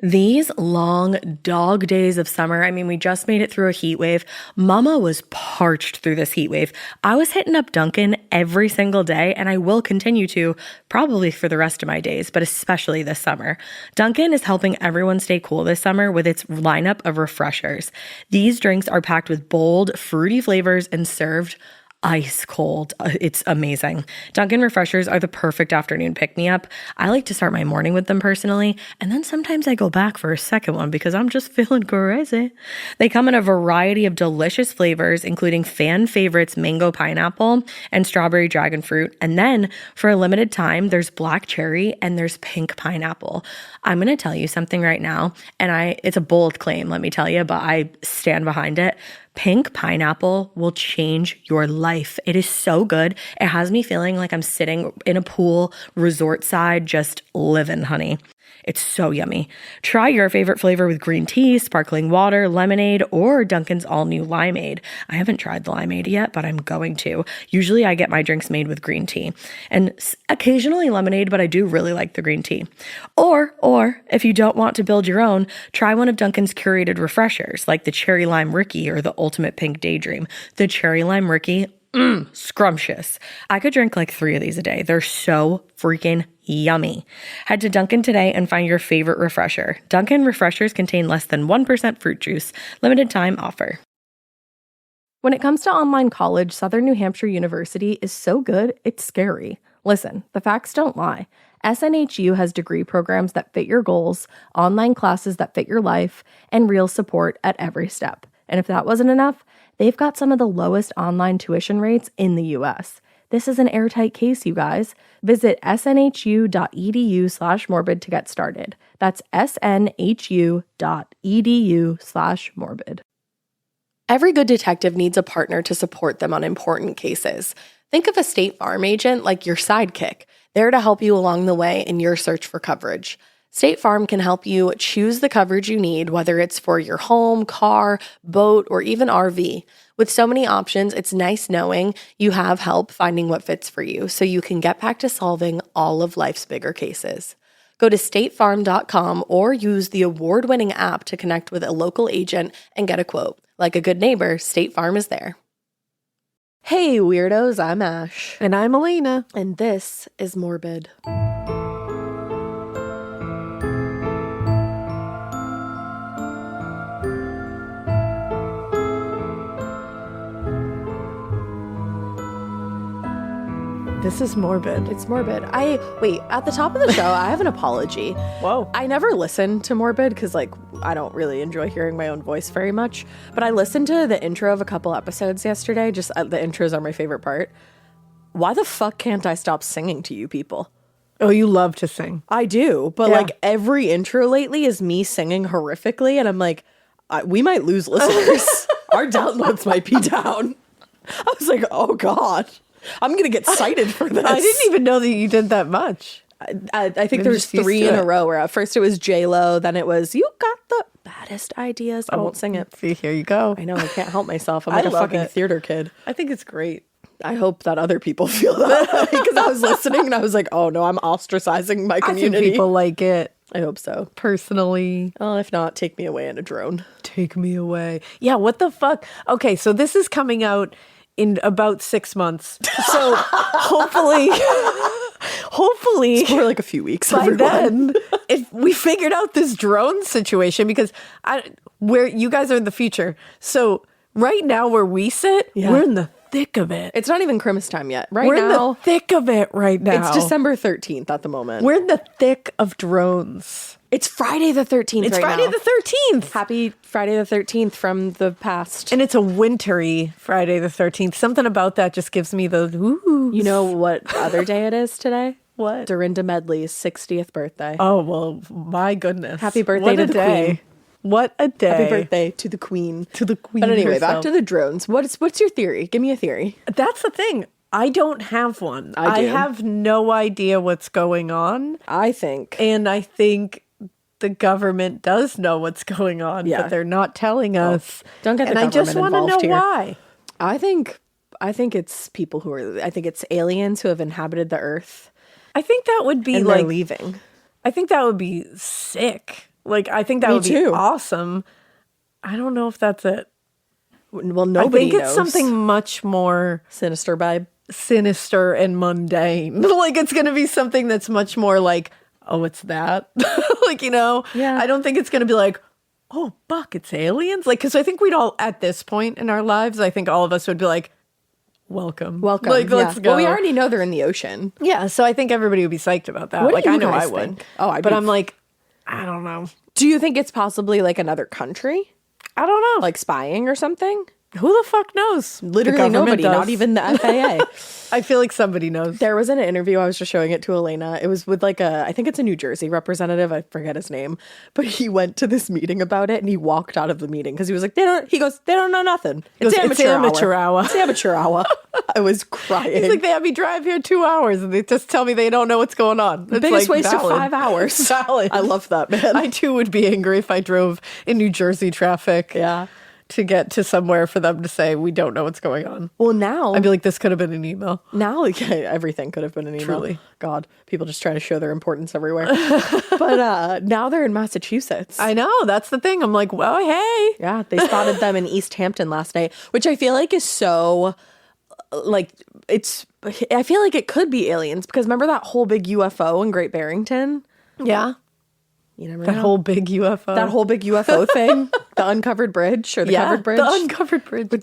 These long dog days of summer, I mean, we just made it through a heat wave. Mama was parched through this heat wave. I was hitting up Dunkin' every single day, and I will continue to probably for the rest of my days, but especially this summer. Dunkin' is helping everyone stay cool this summer with its lineup of refreshers. These drinks are packed with bold, fruity flavors and served ice cold. It's amazing. Dunkin' refreshers are the perfect afternoon pick-me-up. I like to start my morning with them personally, and then sometimes I go back for a second one because I'm just feeling crazy. They come in a variety of delicious flavors, including fan favorites mango pineapple and strawberry dragon fruit. And then for a limited time, there's black cherry and there's pink pineapple. I'm going to tell you something right now, and it's a bold claim, let me tell you, but I stand behind it. Pink pineapple will change your life. It is so good. It has me feeling like I'm sitting in a pool, resort side, just living, honey. It's so yummy. Try your favorite flavor with green tea, sparkling water, lemonade, or Dunkin's all-new limeade. I haven't tried the limeade yet, but I'm going to. Usually I get my drinks made with green tea and occasionally lemonade, but I do really like the green tea. Or if you don't want to build your own, try one of Dunkin's curated refreshers like the Cherry Lime Ricky or the Ultimate Pink Daydream. The Cherry Lime Ricky, scrumptious. I could drink like 3 of these a day. They're so freaking yummy. Head to Dunkin' today and find your favorite refresher. Dunkin' refreshers contain less than 1% fruit juice. Limited time offer. When it comes to online college, Southern New Hampshire University is so good, it's scary. Listen, the facts don't lie. SNHU has degree programs that fit your goals, online classes that fit your life, and real support at every step. And if that wasn't enough, they've got some of the lowest online tuition rates in the U.S. This is an airtight case, you guys. Visit snhu.edu/morbid to get started. That's snhu.edu/morbid. Every good detective needs a partner to support them on important cases. Think of a State Farm agent like your sidekick, there to help you along the way in your search for coverage. State Farm can help you choose the coverage you need, whether it's for your home, car, boat, or even RV. With so many options, it's nice knowing you have help finding what fits for you so you can get back to solving all of life's bigger cases. Go to statefarm.com or use the award-winning app to connect with a local agent and get a quote. Like a good neighbor, State Farm is there. Hey, weirdos, I'm Ash. And I'm Elena. And this is Morbid. This is morbid. It's morbid. Wait, at the top of the show, I have an apology. Whoa. I never listen to Morbid because, I don't really enjoy hearing my own voice very much. But I listened to the intro of a couple episodes yesterday. Just the intros are my favorite part. Why the fuck can't I stop singing to you people? Oh, you love to sing. I do. But, every intro lately is me singing horrifically. And I'm like, we might lose listeners. Our downloads might be down. I was like, oh, God. I'm going to get cited for this. I didn't even know that you did that much. I think there was 3 in a row where at first it was J-Lo, then it was, you got the baddest ideas. I won't sing it. See, here you go. I know, I can't help myself. I'm like a fucking theater kid. I think it's great. I hope that other people feel that way because I was listening and I was like, oh no, I'm ostracizing my community. I think people like it. I hope so. Personally. Well, if not, take me away in a drone. Take me away. Yeah, what the fuck? Okay, so this is coming out in about 6 months. So hopefully it's more like a few weeks. By then, if we figured out this drone situation, because where you guys are in the future. So right now where we sit, we're in the thick of it. It's not even Christmas time yet. We're in the thick of it right now. It's December 13th at the moment. We're in the thick of drones. It's Friday the 13th It's Friday the 13th. Happy Friday the 13th from the past. And it's a wintry Friday the 13th. Something about that just gives me the ooh. You know what other day it is today? What? Dorinda Medley's 60th birthday. Oh, well, my goodness. Happy birthday to the Queen. What a day. Happy birthday to the Queen. To the Queen But anyway, herself. back to the drones. What's your theory? Give me a theory. That's the thing. I don't have one. I do. I have no idea what's going on. I think. And I think the government does know what's going on, but they're not telling us. Don't get the government involved. And I just want to know here. why. I think it's people I think it's aliens who have inhabited the earth. I think that would be and they're leaving. I think that would be sick. Like, I think that Me would be too. awesome. I don't know if that's it. Well, nobody I think knows. it's something much more sinister vibe. sinister and mundane. Like, it's going to be something that's much more like, oh, it's that. Like, you know? Yeah. I don't think it's going to be like, oh, Buck, it's aliens. Like, because I think we'd all, at this point in our lives, I think all of us would be like, welcome. Welcome. Like, let's go. Well, we already know they're in the ocean. Yeah, so I think everybody would be psyched about that. What do Like, you I know I guys would. think? Oh, but I'm like, I don't know. Do you think it's possibly like another country? I don't know. Like spying or something? Who the fuck knows? Literally The government nobody, does. not even the FAA. I feel like somebody knows. There was an interview, I was just showing it to Elena. It was with like I think it's a New Jersey representative. I forget his name. But he went to this meeting about it and he walked out of the meeting because he was like, they don't know nothing. It's amateur hour. It's amateur hour. I was crying. It's like they have me drive here 2 hours and they just tell me they don't know what's going on. It's biggest like waste valid. of 5 hours. Valid. I love that, man. I too would be angry if I drove in New Jersey traffic. Yeah. To get to somewhere for them to say we don't know what's going on. Well, now I'd be like, this could have been an email. Now, like, everything could have been an email. Truly. God, people just trying to show their importance everywhere. But now they're in Massachusetts. I know, that's the thing. I'm like, well, hey. Yeah, they spotted them in East Hampton last night, which I feel like is so, like, I feel like it could be aliens because remember that whole big UFO in Great Barrington? Yeah. You never That know. whole big UFO. That whole big UFO thing, the uncovered bridge or the covered bridge. The uncovered bridge. Is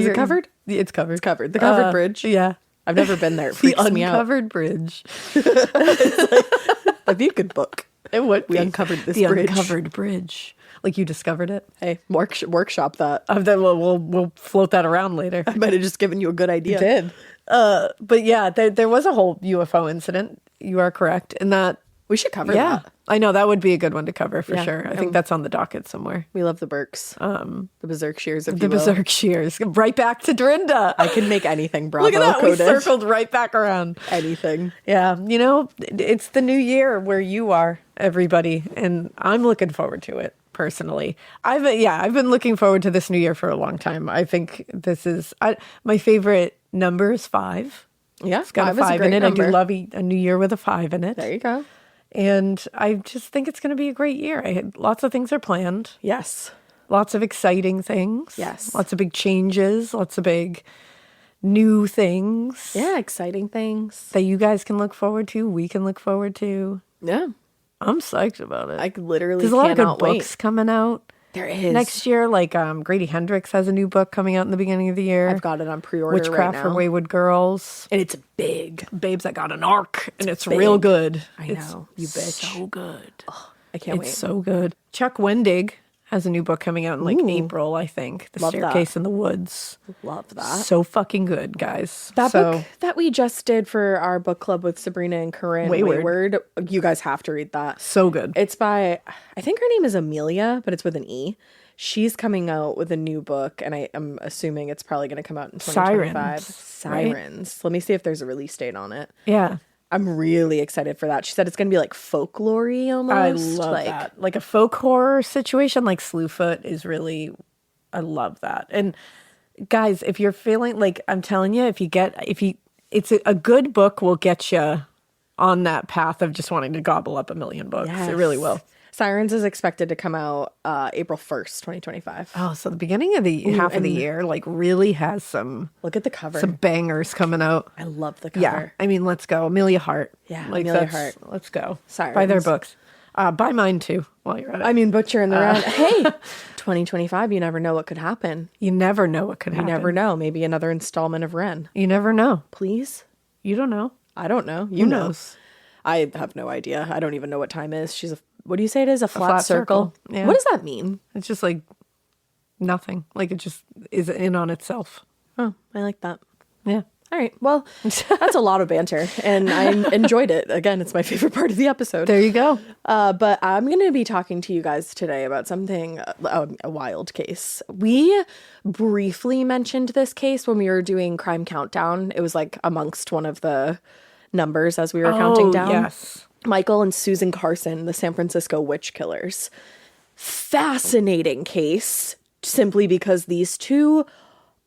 it covered? It's covered. It's covered. The covered bridge. Yeah. I've never been there. It The freaks me out. uncovered bridge. That'd be a good book. It would We be. uncovered this the bridge. uncovered bridge. Like you discovered it. Hey, workshop that. Then we'll float that around later. I might have just given you a good idea. Did. But yeah, there was a whole UFO incident. You are correct. And that, We should cover yeah, that. I know that would be a good one to cover for Yeah. sure. I think that's on the docket somewhere. We love the Burks. The Berserk shears, if The you will. Berserk shears. Right back to Dorinda. I can make anything Bravo Look at that. coded. We circled right back around. Anything. Yeah. You know, it's the new year where you are, everybody. And I'm looking forward to it personally. I've been looking forward to this new year for a long time. I think this is my favorite number is 5. Yeah, It's got a 5 in it. I do love a new year with a 5 in it. There you go. And I just think it's going to be a great year. Lots of things are planned. Yes. Lots of exciting things. Yes. Lots of big changes. Lots of big new things. Yeah, exciting things. That you guys can look forward to. We can look forward to. Yeah. I'm psyched about it. I literally There's a lot of good cannot wait. books coming out. There is. Next year, like Grady Hendrix has a new book coming out in the beginning of the year. I've got it on pre-order Witchcraft right for now. Wayward Girls. And it's big. Babes That Got an Arc. And it's big. real good. I know. You bitch. So good. I can't It's wait. so good. Chuck Wendig has a new book coming out in like Ooh. April, I think. The Love that. Staircase in the Woods. Love that. So fucking good, guys. That so, book that we just did for our book club with Sabrina and Corinne, Wayward, you guys have to read that. So good. It's by, I think her name is Amelia, but it's with an E. She's coming out with a new book, and I'm assuming it's probably going to come out in 2025. Sirens. Let me see if there's a release date on it. Yeah. I'm really excited for that. She said it's going to be like folklore-y almost. I love that. Like a folk horror situation like Slewfoot is really, I love that. And guys, if you're feeling like, I'm telling you, it's a good book will get you on that path of just wanting to gobble up a million books. Yes. It really will. Sirens is expected to come out April 1st, 2025. Oh, so the beginning of the half of the year like really has some Look at the cover. bangers coming out. I love the cover. Yeah, I mean, let's go. Amelia Hart. Yeah, like Amelia that's- Hart. Let's go. Sirens. Buy their books. Buy mine too while you're at it. I mean, Butcher in the Round. Hey, 2025, you never know what could happen. You never know what could You happen. never know. Maybe another installment of Ren. You never know. Please? You don't know. I don't know. Who knows? I have no idea. I don't even know what time is. She's what do you say it is? A flat flat circle? circle. Yeah. What does that mean? It's just like nothing. Like it just is in on itself. Oh, I like that. Yeah. All right. Well, that's a lot of banter, and I enjoyed it. Again, it's my favorite part of the episode. There you go. But I'm going to be talking to you guys today about something, a wild case. We briefly mentioned this case when we were doing Crime Countdown. It was like amongst one of the numbers as we were counting down. Yes. Michael and Suzan Carson, the San Francisco witch killers. Fascinating case, simply because these two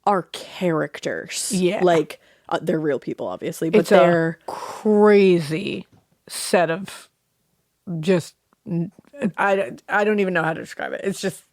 are characters. Yeah. Like, they're real people, obviously, but It's they're... a crazy set of just I don't even know how to describe it. It's just,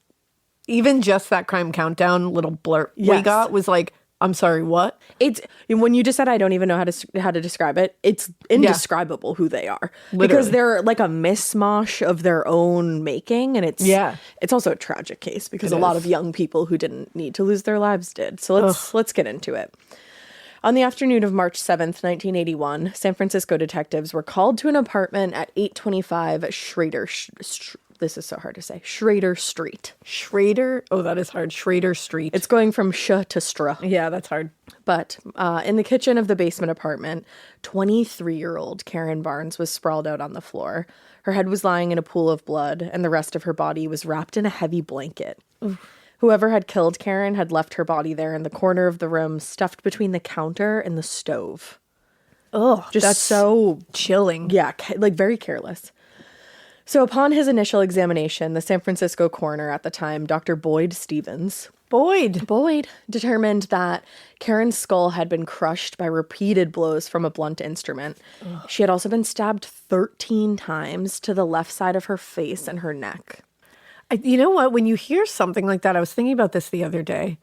even just that crime countdown little blurb we Yes. got was like, I'm sorry, what? It's when you just said I don't even know how to describe it. It's indescribable who they are because they're like a mishmash of their own making, and it's also a tragic case because a lot of young people who didn't need to lose their lives did. So let's get into it. On the afternoon of March 7th, 1981, San Francisco detectives were called to an apartment at 825 Schrader. This is so hard to say. Schrader Street. Schrader? Oh, that is hard. Schrader Street. It's going from sh to stra. Yeah, that's hard. But in the kitchen of the basement apartment, 23-year-old Karen Barnes was sprawled out on the floor. Her head was lying in a pool of blood, and the rest of her body was wrapped in a heavy blanket. Oof. Whoever had killed Karen had left her body there in the corner of the room, stuffed between the counter and the stove. Oh, that's so chilling. Yeah, like very careless. So upon his initial examination, the San Francisco coroner at the time, Dr. Boyd Stevens, determined that Karen's skull had been crushed by repeated blows from a blunt instrument. Ugh. She had also been stabbed 13 times to the left side of her face and her neck. You know what? When you hear something like that, I was thinking about this the other day.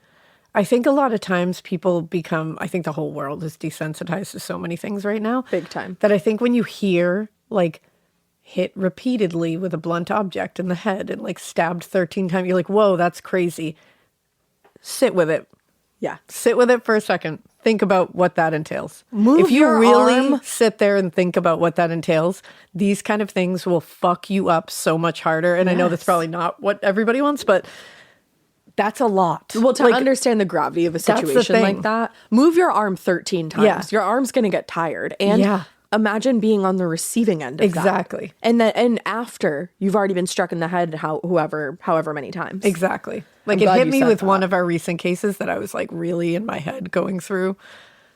I think a lot of times people become, I think the whole world is desensitized to so many things right now. Big time. That I think when you hear, like, hit repeatedly with a blunt object in the head and, like, stabbed 13 times, you're like, whoa, that's crazy. Sit with it. Yeah. Sit with it for a second. Think about what that entails. If you really sit there and think about what that entails, these kind of things will fuck you up so much harder. And I know that's probably not what everybody wants, but that's a lot. Well, to understand the gravity of a situation like that, move your arm 13 times. Yeah. Your arm's going to get tired. And imagine being on the receiving end of that. Exactly. And after you've already been struck in the head however many times. Exactly. Like it hit me with one of our recent cases that I was like really in my head going through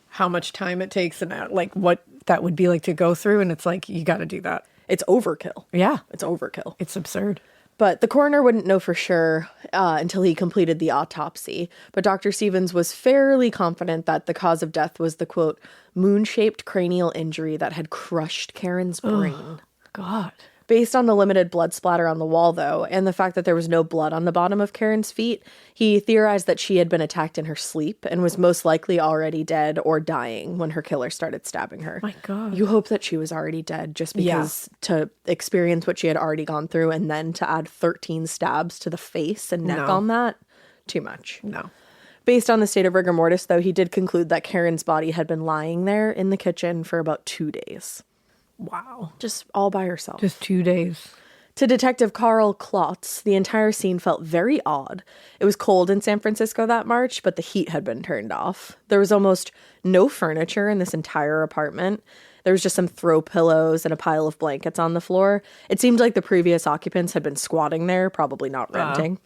how much time it takes and like what that would be like to go through. And it's like, you got to do that. It's overkill. Yeah. It's overkill. It's absurd. But the coroner wouldn't know for sure until he completed the autopsy. But Dr. Stevens was fairly confident that the cause of death was the, quote, moon-shaped cranial injury that had crushed Karen's brain. Oh, God. Based on the limited blood splatter on the wall, though, and the fact that there was no blood on the bottom of Karen's feet, he theorized that she had been attacked in her sleep and was most likely already dead or dying when her killer started stabbing her. My God. You hope that she was already dead just because to experience what she had already gone through and then to add 13 stabs to the face and neck on that, too much. No. Based on the state of rigor mortis, though, he did conclude that Karen's body had been lying there in the kitchen for about 2 days. Wow. Just all by herself. Just 2 days. To Detective Carl Klotz, the entire scene felt very odd. It was cold in San Francisco that March, but the heat had been turned off. There was almost no furniture in this entire apartment. There was just some throw pillows and a pile of blankets on the floor. It seemed like the previous occupants had been squatting there, probably not renting.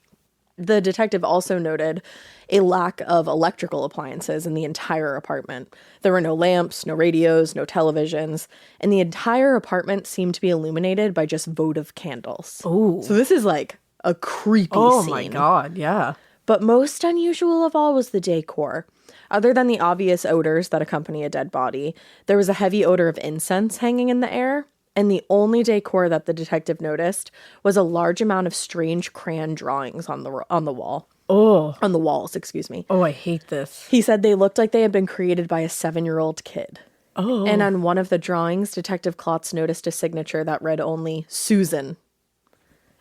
The detective also noted a lack of electrical appliances in the entire apartment. There were no lamps, no radios, no televisions, and the entire apartment seemed to be illuminated by just votive candles. Oh. So this is like a creepy scene. Oh my God, yeah. But most unusual of all was the decor. Other than the obvious odors that accompany a dead body, there was a heavy odor of incense hanging in the air. And the only decor that the detective noticed was a large amount of strange crayon drawings on the wall. Oh. On the walls, excuse me. Oh, I hate this. He said they looked like they had been created by a 7-year-old kid. Oh. And on one of the drawings, Detective Klotz noticed a signature that read only Susan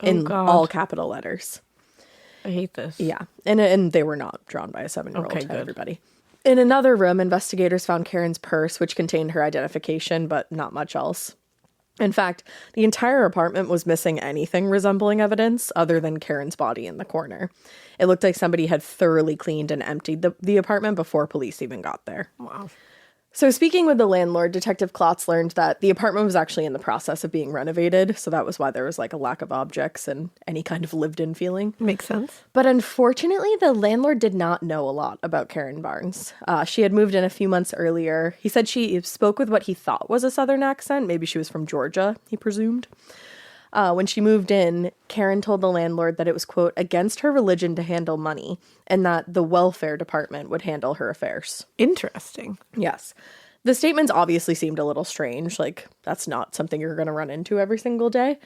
in all capital letters. I hate this. Yeah. And they were not drawn by a 7-year-old, okay, good. Everybody. In another room, investigators found Karen's purse, which contained her identification, but not much else. In fact, the entire apartment was missing anything resembling evidence other than Karen's body in the corner. It looked like somebody had thoroughly cleaned and emptied the apartment before police even got there. Wow. So speaking with the landlord, Detective Klotz learned that the apartment was actually in the process of being renovated, so that was why there was like a lack of objects and any kind of lived-in feeling. Makes sense. But unfortunately, the landlord did not know a lot about Karen Barnes. She had moved in a few months earlier. He said she spoke with what he thought was a Southern accent. Maybe she was from Georgia, he presumed. When she moved in, Karen told the landlord that it was, quote, against her religion to handle money and that the welfare department would handle her affairs. Interesting. Yes. The statements obviously seemed a little strange. Like, that's not something you're going to run into every single day.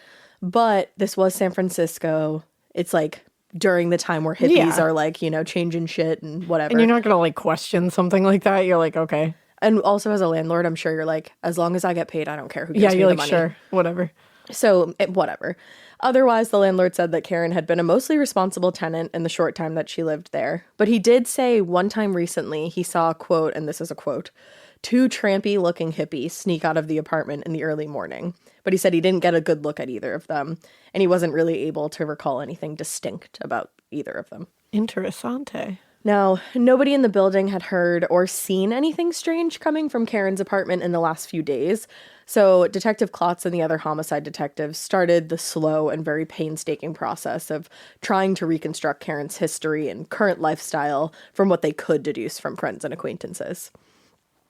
But this was San Francisco. It's like during the time where hippies are like, you know, changing shit and whatever. And you're not going to like question something like that. You're like, okay. And also as a landlord, I'm sure you're like, as long as I get paid, I don't care who gives me you're the like, money. sure, whatever. So whatever. Otherwise, the landlord said that Karen had been a mostly responsible tenant in the short time that she lived there. But he did say one time recently he saw a quote, and this is a quote, 2 trampy looking hippies sneak out of the apartment in the early morning. But he said he didn't get a good look at either of them, and he wasn't really able to recall anything distinct about either of them. Interessante. Now, nobody in the building had heard or seen anything strange coming from Karen's apartment in the last few days, so Detective Klotz and the other homicide detectives started the slow and very painstaking process of trying to reconstruct Karen's history and current lifestyle from what they could deduce from friends and acquaintances.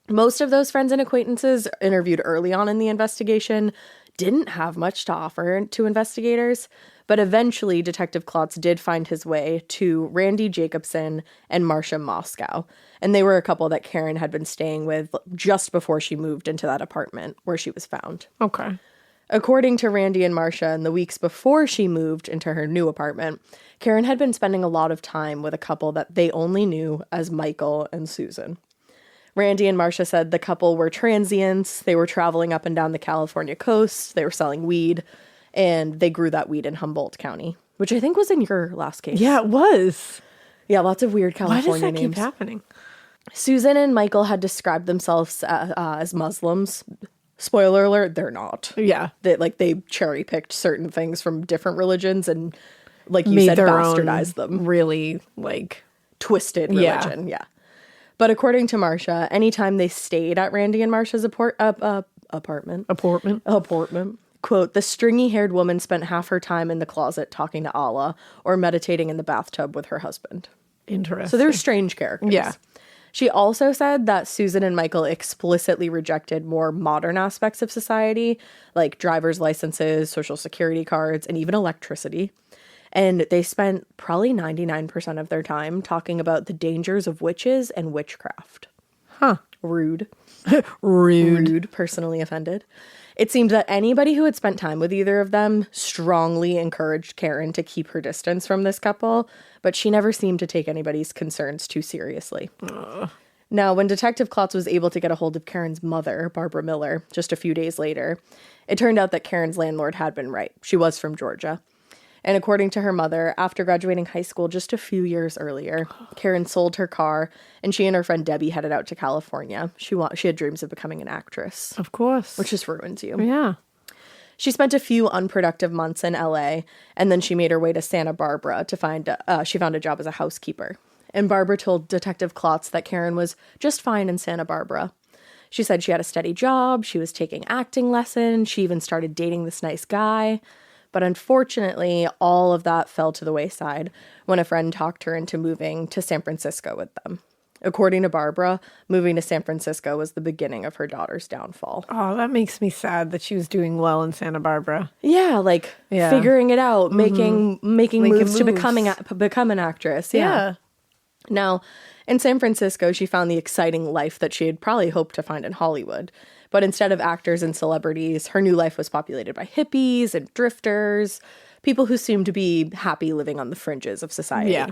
Most of those friends and acquaintances interviewed early on in the investigation didn't have much to offer to investigators, but eventually Detective Klotz did find his way to Randy Jacobson and Marcia Moscow, and they were a couple that Karen had been staying with just before she moved into that apartment where she was found. Okay. According to Randy and Marcia, in the weeks before she moved into her new apartment, Karen had been spending a lot of time with a couple that they only knew as Michael and Suzan. Randy and Marcia said the couple were transients, they were traveling up and down the California coast, they were selling weed, and they grew that weed in Humboldt County, which I think was in your last case. Yeah, it was. Yeah, lots of weird California names. Why does that keep happening? Suzan and Michael had described themselves as Muslims. Spoiler alert, they're not. Yeah. They cherry-picked certain things from different religions and, like you Made said, their bastardized own them. really, like... Twisted religion, yeah. But according to Marcia, anytime they stayed at Randy and Marcia's apartment, quote, the stringy-haired woman spent half her time in the closet talking to Allah or meditating in the bathtub with her husband. Interesting. So they're strange characters. Yeah. She also said that Suzan and Michael explicitly rejected more modern aspects of society, like driver's licenses, social security cards, and even electricity. And they spent probably 99% of their time talking about the dangers of witches and witchcraft. Huh. Rude. Rude. Personally offended. It seemed that anybody who had spent time with either of them strongly encouraged Karen to keep her distance from this couple, but she never seemed to take anybody's concerns too seriously. Now, when Detective Klotz was able to get a hold of Karen's mother, Barbara Miller, just a few days later, it turned out that Karen's landlord had been right. She was from Georgia. And according to her mother, after graduating high school just a few years earlier, Karen sold her car, and she and her friend Debbie headed out to California. She had dreams of becoming an actress. Of course. Which just ruins you. Yeah. She spent a few unproductive months in LA, and then she made her way to Santa Barbara to she found a job as a housekeeper. And Barbara told Detective Klotz that Karen was just fine in Santa Barbara. She said she had a steady job, she was taking acting lessons, she even started dating this nice guy. But unfortunately, all of that fell to the wayside when a friend talked her into moving to San Francisco with them. According to Barbara, moving to San Francisco was the beginning of her daughter's downfall. Oh, that makes me sad that she was doing well in Santa Barbara. Yeah, figuring it out, making moves to become an actress. Yeah. Now, in San Francisco, she found the exciting life that she had probably hoped to find in Hollywood. But instead of actors and celebrities, her new life was populated by hippies and drifters, people who seemed to be happy living on the fringes of society. Yeah.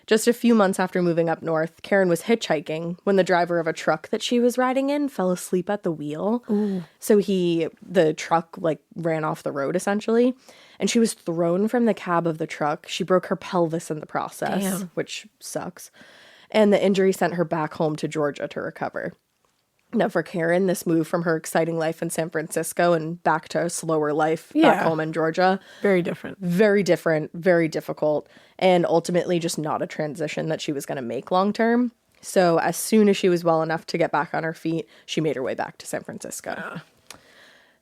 Just a few months after moving up north, Karen was hitchhiking when the driver of a truck that she was riding in fell asleep at the wheel. Ooh. So the truck ran off the road essentially, and she was thrown from the cab of the truck. She broke her pelvis in the process, which sucks. And the injury sent her back home to Georgia to recover. Now, for Karen, this move from her exciting life in San Francisco and back to a slower life back home in Georgia. Very different. Very different, very difficult, and ultimately just not a transition that she was going to make long term. So as soon as she was well enough to get back on her feet, she made her way back to San Francisco.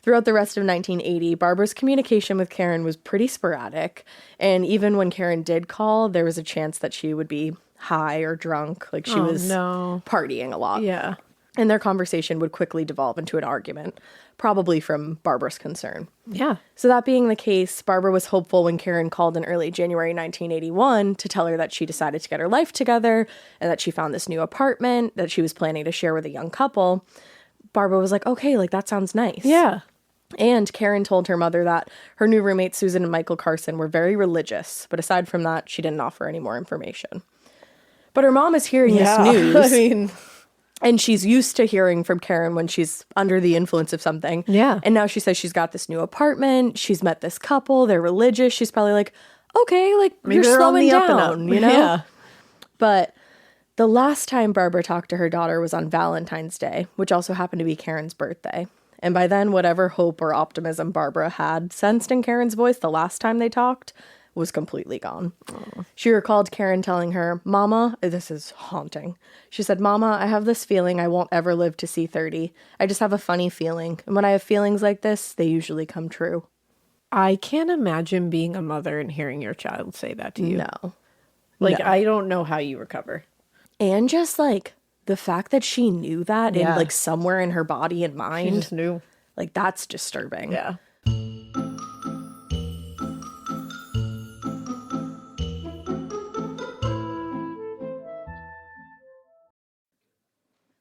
Throughout the rest of 1980, Barbara's communication with Karen was pretty sporadic, and even when Karen did call, there was a chance that she would be high or drunk, she was partying a lot. Yeah. And their conversation would quickly devolve into an argument, probably from Barbara's concern. Yeah. So that being the case, Barbara was hopeful when Karen called in early January 1981 to tell her that she decided to get her life together and that she found this new apartment that she was planning to share with a young couple. Barbara was like, okay, that sounds nice. Yeah. And Karen told her mother that her new roommates, Susan and Michael Carson, were very religious. But aside from that, she didn't offer any more information. But her mom is hearing this news. I mean, and she's used to hearing from Karen when she's under the influence of something. Yeah. And now she says she's got this new apartment. She's met this couple. They're religious. She's probably like, okay, like, maybe you're they're on slowing the up down, and up. you know? Yeah. But the last time Barbara talked to her daughter was on Valentine's Day, which also happened to be Karen's birthday. And by then, whatever hope or optimism Barbara had sensed in Karen's voice the last time they talked was completely gone. Aww. She recalled Karen telling her, Mama, this is haunting. She said, Mama, I have this feeling I won't ever live to see 30. I just have a funny feeling. And when I have feelings like this, they usually come true. I can't imagine being a mother and hearing your child say that to you. No. Like, No. I don't know how you recover. And just like the fact that she knew that in Yeah. like somewhere in her body and She mind, just knew. like that's disturbing. Yeah.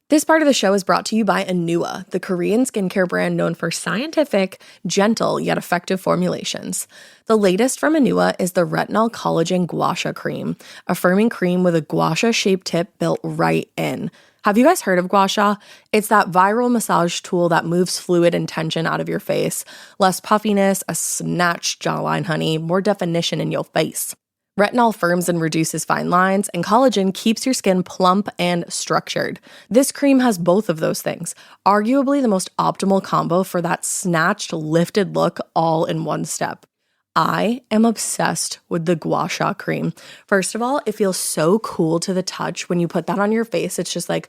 This part of the show is brought to you by Anua, the Korean skincare brand known for scientific, gentle, yet effective formulations. The latest from Anua is the Retinol Collagen Gua Sha Cream, a firming cream with a gua sha-shaped tip built right in. Have you guys heard of gua sha? It's that viral massage tool that moves fluid and tension out of your face. Less puffiness, a snatched jawline, honey, more definition in your face. Retinol firms and reduces fine lines, and collagen keeps your skin plump and structured. This cream has both of those things, arguably the most optimal combo for that snatched, lifted look all in one step. I am obsessed with the Gua Sha cream. First of all, it feels so cool to the touch. When you put that on your face, it's just like,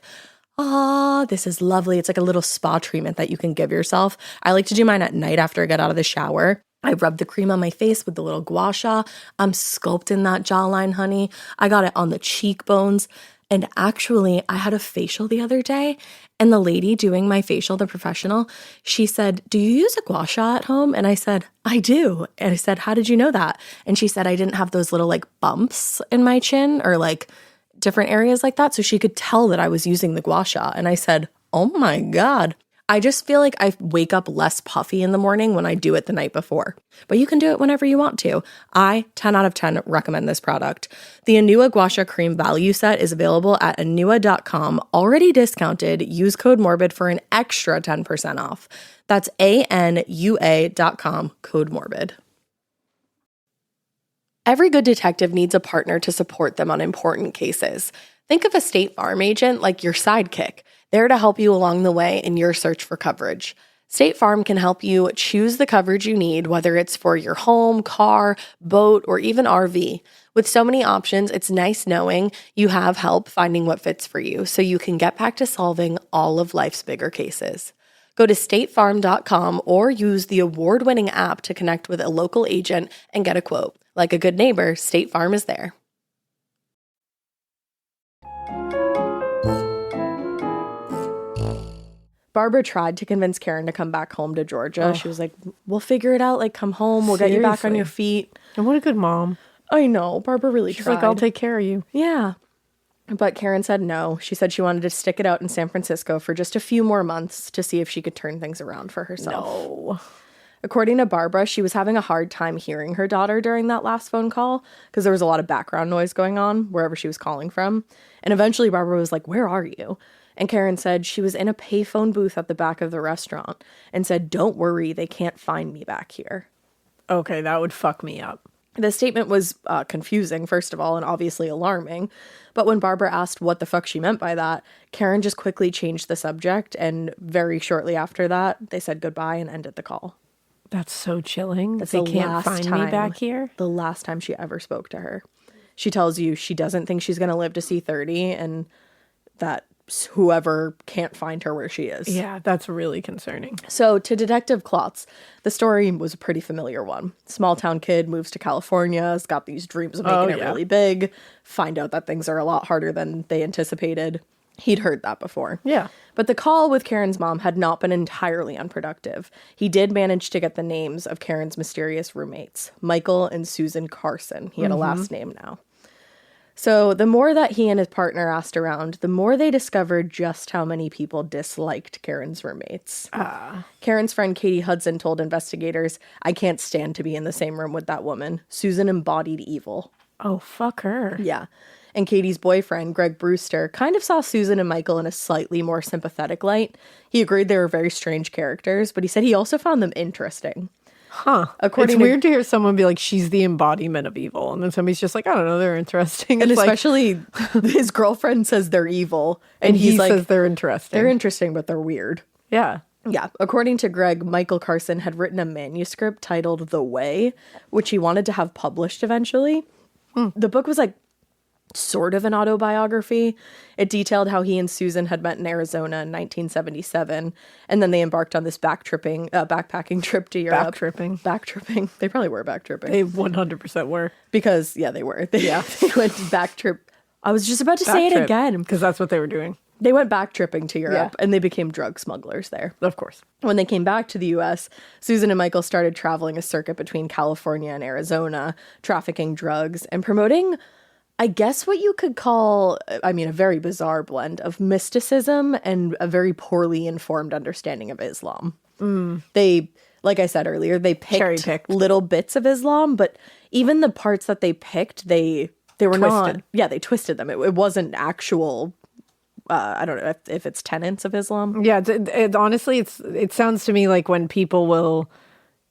this is lovely. It's like a little spa treatment that you can give yourself. I like to do mine at night after I get out of the shower. I rub the cream on my face with the little gua sha. I'm sculpting that jawline, honey. I got it on the cheekbones. And actually, I had a facial the other day, and the lady doing my facial, the professional, she said, do you use a gua sha at home? And I said, I do. And I said, how did you know that? And she said, I didn't have those little like bumps in my chin or like different areas like that. So she could tell that I was using the gua sha. And I said, oh my God. I just feel like I wake up less puffy in the morning when I do it the night before. But you can do it whenever you want to. I, 10 out of 10, recommend this product. The Anua Gua Sha Cream value set is available at anua.com, already discounted. Use code MORBID for an extra 10% off. That's ANUA.com, code MORBID. Every good detective needs a partner to support them on important cases. Think of a State Farm agent like your sidekick, there to help you along the way in your search for coverage. State Farm can help you choose the coverage you need, whether it's for your home, car, boat, or even RV. With so many options, it's nice knowing you have help finding what fits for you so you can get back to solving all of life's bigger cases. Go to statefarm.com or use the award-winning app to connect with a local agent and get a quote. Like a good neighbor, State Farm is there. Barbara tried to convince Karen to come back home to Georgia. Oh. She was like, we'll figure it out. Like, come home. We'll get you back on your feet. And what a good mom. I know. Barbara really She's tried. like, I'll take care of you. Yeah. But Karen said no. She said she wanted to stick it out in San Francisco for just a few more months to see if she could turn things around for herself. No. According to Barbara, she was having a hard time hearing her daughter during that last phone call because there was a lot of background noise going on wherever she was calling from. And eventually Barbara was like, where are you? And Karen said she was in a payphone booth at the back of the restaurant and said, don't worry, they can't find me back here. Okay, that would fuck me up. The statement was confusing, first of all, and obviously alarming. But when Barbara asked what the fuck she meant by that, Karen just quickly changed the subject. And very shortly after that, they said goodbye and ended the call. That's so chilling. That's They the can't last find time, me back here. The last time she ever spoke to her. She tells you she doesn't think she's going to live to see 30 and that whoever can't find her where she is. Yeah, that's really concerning. So to Detective Klotz, the story was a pretty familiar one. Small town kid moves to California, has got these dreams of making it really big, find out that things are a lot harder than they anticipated. He'd heard that before. Yeah. But the call with Karen's mom had not been entirely unproductive. He did manage to get the names of Karen's mysterious roommates, Michael and Suzan Carson. He had a last name now. So the more that he and his partner asked around, the more they discovered just how many people disliked Karen's roommates. Karen's friend Katie Hudson told investigators, "I can't stand to be in the same room with that woman. Susan embodied evil." Oh, fuck her. Yeah. And Katie's boyfriend, Greg Brewster, kind of saw Susan and Michael in a slightly more sympathetic light. He agreed they were very strange characters, but he said he also found them interesting. Huh. It's weird to hear someone be like, she's the embodiment of evil. And then somebody's just like, I don't know, they're interesting. And it's especially his girlfriend says they're evil. and he like, says they're interesting. they're interesting, but they're weird. Yeah. Yeah. According to Greg, Michael Carson had written a manuscript titled The Way, which he wanted to have published eventually. The book was like sort of an autobiography. It detailed how he and Susan had met in Arizona in 1977, and then they embarked on this backpacking trip to Europe. Backtripping. They probably were backtripping. They 100% were. Because, yeah, they were. They went backtrip. I was just about to say it again. Because that's what they were doing. They went backtripping to Europe, and they became drug smugglers there. Of course. When they came back to the U.S., Susan and Michael started traveling a circuit between California and Arizona, trafficking drugs and promoting, I guess what you could call, a very bizarre blend of mysticism and a very poorly informed understanding of Islam. They, like I said earlier, they picked little bits of Islam, but even the parts that they picked, they were twisted. not. Yeah, they twisted them. It wasn't actual. I don't know if it's tenets of Islam. Yeah, honestly, it sounds to me like when people will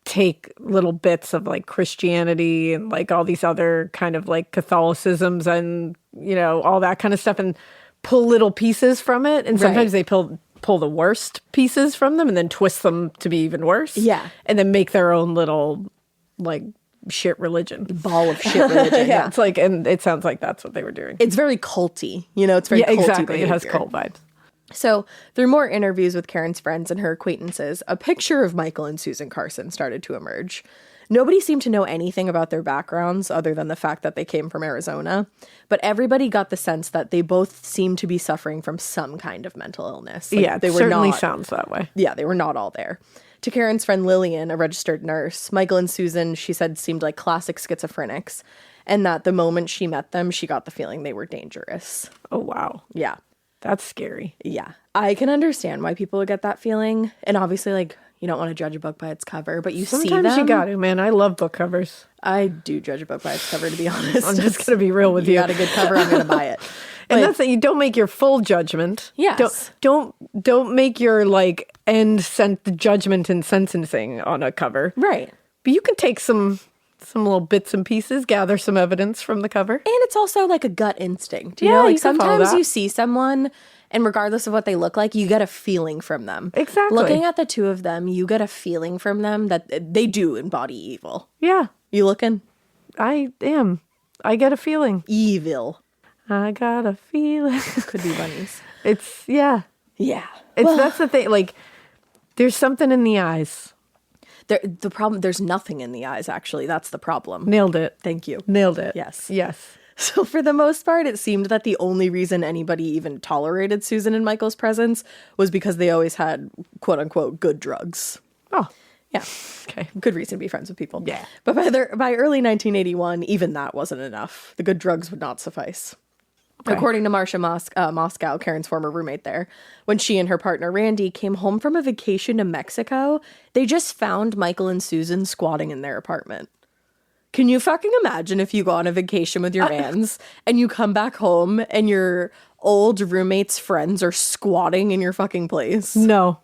take little bits of like Christianity and like all these other kind of like Catholicisms and, all that kind of stuff and pull little pieces from it. And sometimes they pull the worst pieces from them and then twist them to be even worse. Yeah. And then make their own little like shit religion. Ball of shit religion. Yeah. It's like, and it sounds like that's what they were doing. It's very culty. It's very culty exactly. behavior. It has cult vibes. So, through more interviews with Karen's friends and her acquaintances, a picture of Michael and Suzan Carson started to emerge. Nobody seemed to know anything about their backgrounds other than the fact that they came from Arizona, but everybody got the sense that they both seemed to be suffering from some kind of mental illness. It certainly sounds that way. Yeah, they were not all there. To Karen's friend Lillian, a registered nurse, Michael and Susan, she said, seemed like classic schizophrenics, and that the moment she met them, she got the feeling they were dangerous. Oh, wow. Yeah. That's scary. Yeah. I can understand why people would get that feeling. And obviously, like, you don't want to judge a book by its cover, but Sometimes see them. You got to, man. I love book covers. I do judge a book by its cover, to be honest. I'm just going to be real with you. You got a good cover, I'm going to buy it. And that's that. You don't make your full judgment. Yes. Don't make your like the judgment and sentencing on a cover. Right. But you can take some little bits and pieces, gather some evidence from the cover. And it's also like a gut instinct. You know, like you can follow sometimes that. you see someone and regardless of what they look like, you get a feeling from them. Exactly. Looking at the two of them, you get a feeling from them that they do embody evil. Yeah. You looking? I am. I get a feeling. Evil. I got a feeling. Could be bunnies. It's, yeah. Yeah. That's the thing. Like, there's something in the eyes. The problem, there's nothing in the eyes, actually. That's the problem. Nailed it. Thank you. Nailed it. Yes. Yes. So for the most part, it seemed that the only reason anybody even tolerated Susan and Michael's presence was because they always had, quote unquote, good drugs. Oh. Yeah. Okay. Good reason to be friends with people. Yeah. But by early 1981, even that wasn't enough. The good drugs would not suffice. Okay. According to Marcia Moscow, Karen's former roommate there, when she and her partner Randy came home from a vacation to Mexico, they just found Michael and Susan squatting in their apartment. Can you fucking imagine if you go on a vacation with your mans and you come back home and your old roommate's friends are squatting in your fucking place? No,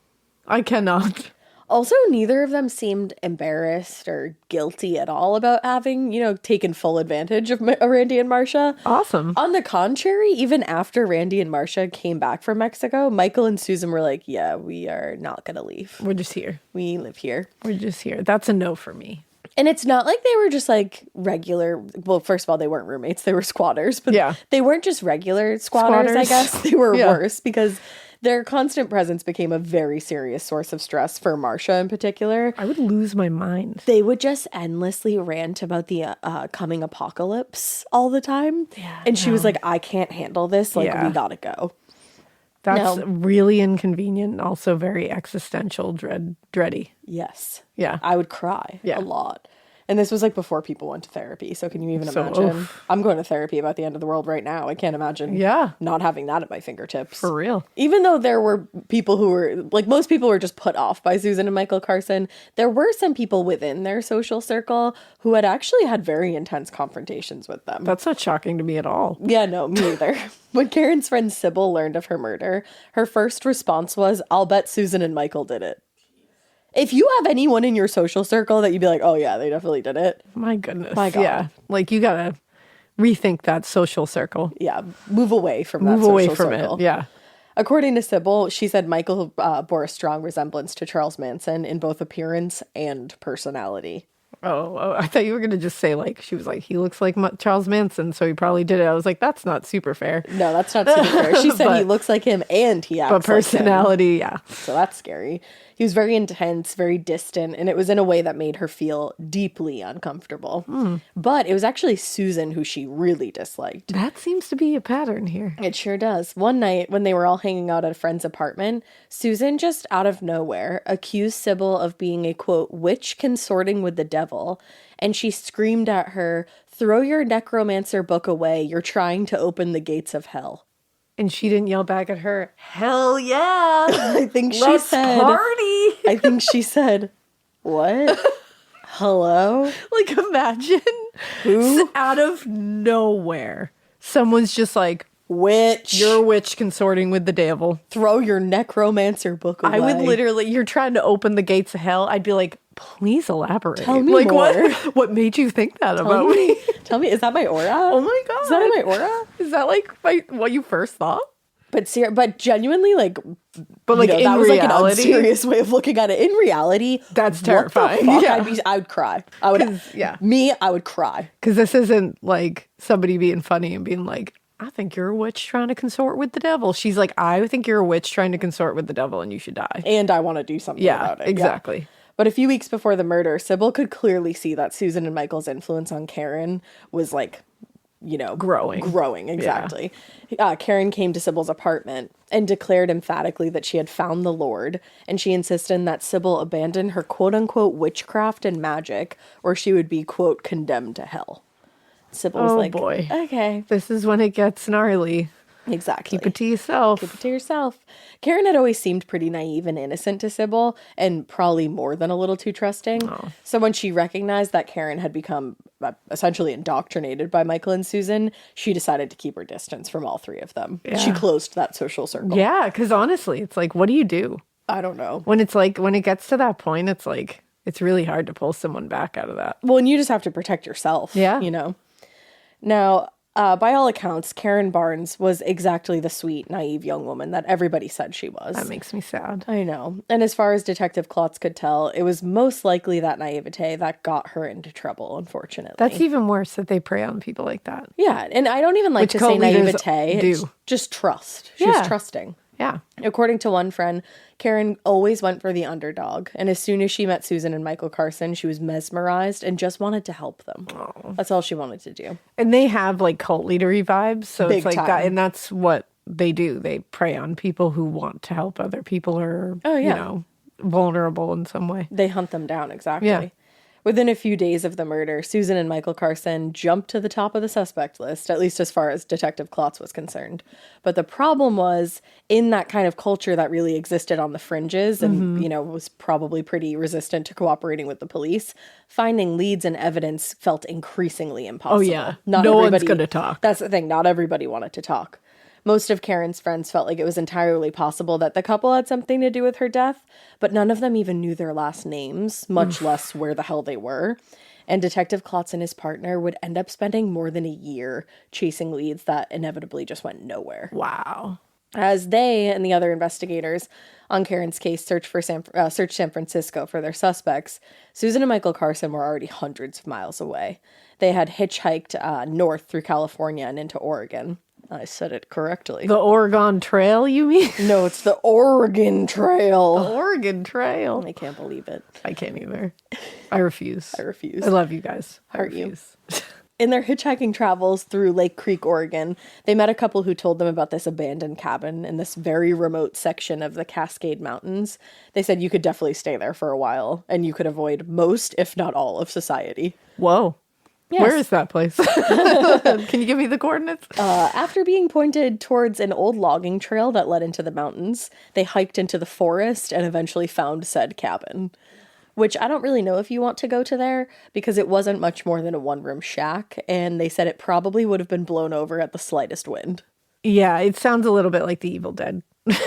I cannot. Also, neither of them seemed embarrassed or guilty at all about having, taken full advantage of Randy and Marcia. Awesome. On the contrary, even after Randy and Marcia came back from Mexico, Michael and Susan were like, yeah, we are not going to leave. We're just here. We live here. We're just here. That's a no for me. And it's not like they were just like regular. Well, first of all, they weren't roommates. They were squatters. But they weren't just regular squatters, I guess. They were worse because their constant presence became a very serious source of stress for Marcia in particular. I would lose my mind. They would just endlessly rant about the coming apocalypse all the time. Yeah, and she was like, I can't handle this. Like, we gotta go. That's really inconvenient and also very existential dready. Yes. Yeah. I would cry a lot. And this was like before people went to therapy. So can you even imagine? I'm going to therapy about the end of the world right now. I can't imagine not having that at my fingertips. For real. Even though there were people who were, like, most people were just put off by Suzan and Michael Carson, there were some people within their social circle who had actually had very intense confrontations with them. That's not shocking to me at all. Yeah, no, me either. When Karen's friend Sybil learned of her murder, her first response was, I'll bet Suzan and Michael did it. If you have anyone in your social circle that you'd be like, oh yeah, they definitely did it. My goodness. My God. Yeah. Like, you gotta rethink that social circle. Yeah, move away from that social circle. It. Yeah. According to Sybil, she said Michael bore a strong resemblance to Charles Manson in both appearance and personality. Oh, I thought you were going to just say, like, she was like, he looks like Charles Manson, so he probably did it. I was like, that's not super fair. No, that's not super fair. She said he looks like him and he acts like him. But personality, yeah. So that's scary. He was very intense, very distant, and it was in a way that made her feel deeply uncomfortable. But it was actually Suzan who she really disliked. That seems to be a pattern here. It sure does. One night, when they were all hanging out at a friend's apartment, Suzan just out of nowhere accused Sybil of being a, quote, witch consorting with the devil, and she screamed at her, throw your necromancer book away, you're trying to open the gates of hell. And she didn't yell back at her, hell yeah! I think she Let's said, party! I think she said, what? Hello? Like, imagine Who? out of nowhere, someone's just like, Witch. you're a witch consorting with the devil. Throw your necromancer book away. I would literally, you're trying to open the gates of hell. I'd be like, please elaborate. Tell me like, more. What made you think that about me? Tell me, is that my aura? Oh my God. Is that my aura? Is that like what you first thought? But genuinely, like, But like, you know, in that was reality, like an unserious way of looking at it. In reality, that's what terrifying. the fuck? Yeah. I would cry. I would. Yeah. Me, I would cry. Because this isn't like somebody being funny and being like, I think you're a witch trying to consort with the devil. She's like, I think you're a witch trying to consort with the devil and you should die. And I want to do something about it. Exactly. Yeah. But a few weeks before the murder, Sybil could clearly see that Suzan and Michael's influence on Karen was like, you know, growing. Exactly. Yeah. Karen came to Sybil's apartment and declared emphatically that she had found the Lord, and she insisted that Sybil abandon her quote-unquote witchcraft and magic, or she would be, quote, condemned to hell. Sybil was like, boy. Okay. This is when it gets gnarly. Exactly. Keep it to yourself. Keep it to yourself. Karen had always seemed pretty naive and innocent to Sybil, and probably more than a little too trusting. Oh. So when she recognized that Karen had become essentially indoctrinated by Michael and Suzan, she decided to keep her distance from all three of them. Yeah. She closed that social circle. Yeah, because honestly, it's like, what do you do? I don't know. When it's like, when it gets to that point, it's like, it's really hard to pull someone back out of that. Well, and you just have to protect yourself. Yeah. You know? Now, by all accounts, Karen Barnes was exactly the sweet, naive young woman that everybody said she was. That makes me sad. I know. And as far as Detective Klotz could tell, it was most likely that naivete that got her into trouble, unfortunately. That's even worse that they prey on people like that. Yeah, and I don't even like to say naivete. It's just trust. She was trusting. Yeah. According to one friend, Karen always went for the underdog, and as soon as she met Suzan and Michael Carson, she was mesmerized and just wanted to help them. Oh. That's all she wanted to do. And they have like cult leadery vibes, so Big it's like time. that, and that's what they do. They prey on people who want to help other people or you know, vulnerable in some way. They hunt them down, exactly. Yeah. Within a few days of the murder, Suzan and Michael Carson jumped to the top of the suspect list, at least as far as Detective Klotz was concerned. But the problem was, in that kind of culture that really existed on the fringes and, you know, was probably pretty resistant to cooperating with the police, finding leads and evidence felt increasingly impossible. Oh, yeah. No one's going to talk. That's the thing. Not everybody wanted to talk. Most of Karen's friends felt like it was entirely possible that the couple had something to do with her death, but none of them even knew their last names, much less where the hell they were. And Detective Klotz and his partner would end up spending more than a year chasing leads that inevitably just went nowhere. Wow. As they and the other investigators on Karen's case searched San Francisco for their suspects, Suzan and Michael Carson were already hundreds of miles away. They had hitchhiked north through California and into Oregon. I said it correctly. The Oregon Trail, you mean? No, it's the Oregon Trail. The Oregon Trail. I can't believe it. I can't either. I refuse. I refuse. I love you guys. Hurt you. In their hitchhiking travels through Lake Creek, Oregon, they met a couple who told them about this abandoned cabin in this very remote section of the Cascade Mountains. They said you could definitely stay there for a while, and you could avoid most, if not all, of society. Whoa. Yes. Where is that place? Can you give me the coordinates? After being pointed towards an old logging trail that led into the mountains, they hiked into the forest and eventually found said cabin. Which I don't really know if you want to go to there, because it wasn't much more than a one-room shack, and they said it probably would have been blown over at the slightest wind. Yeah, it sounds a little bit like The Evil Dead.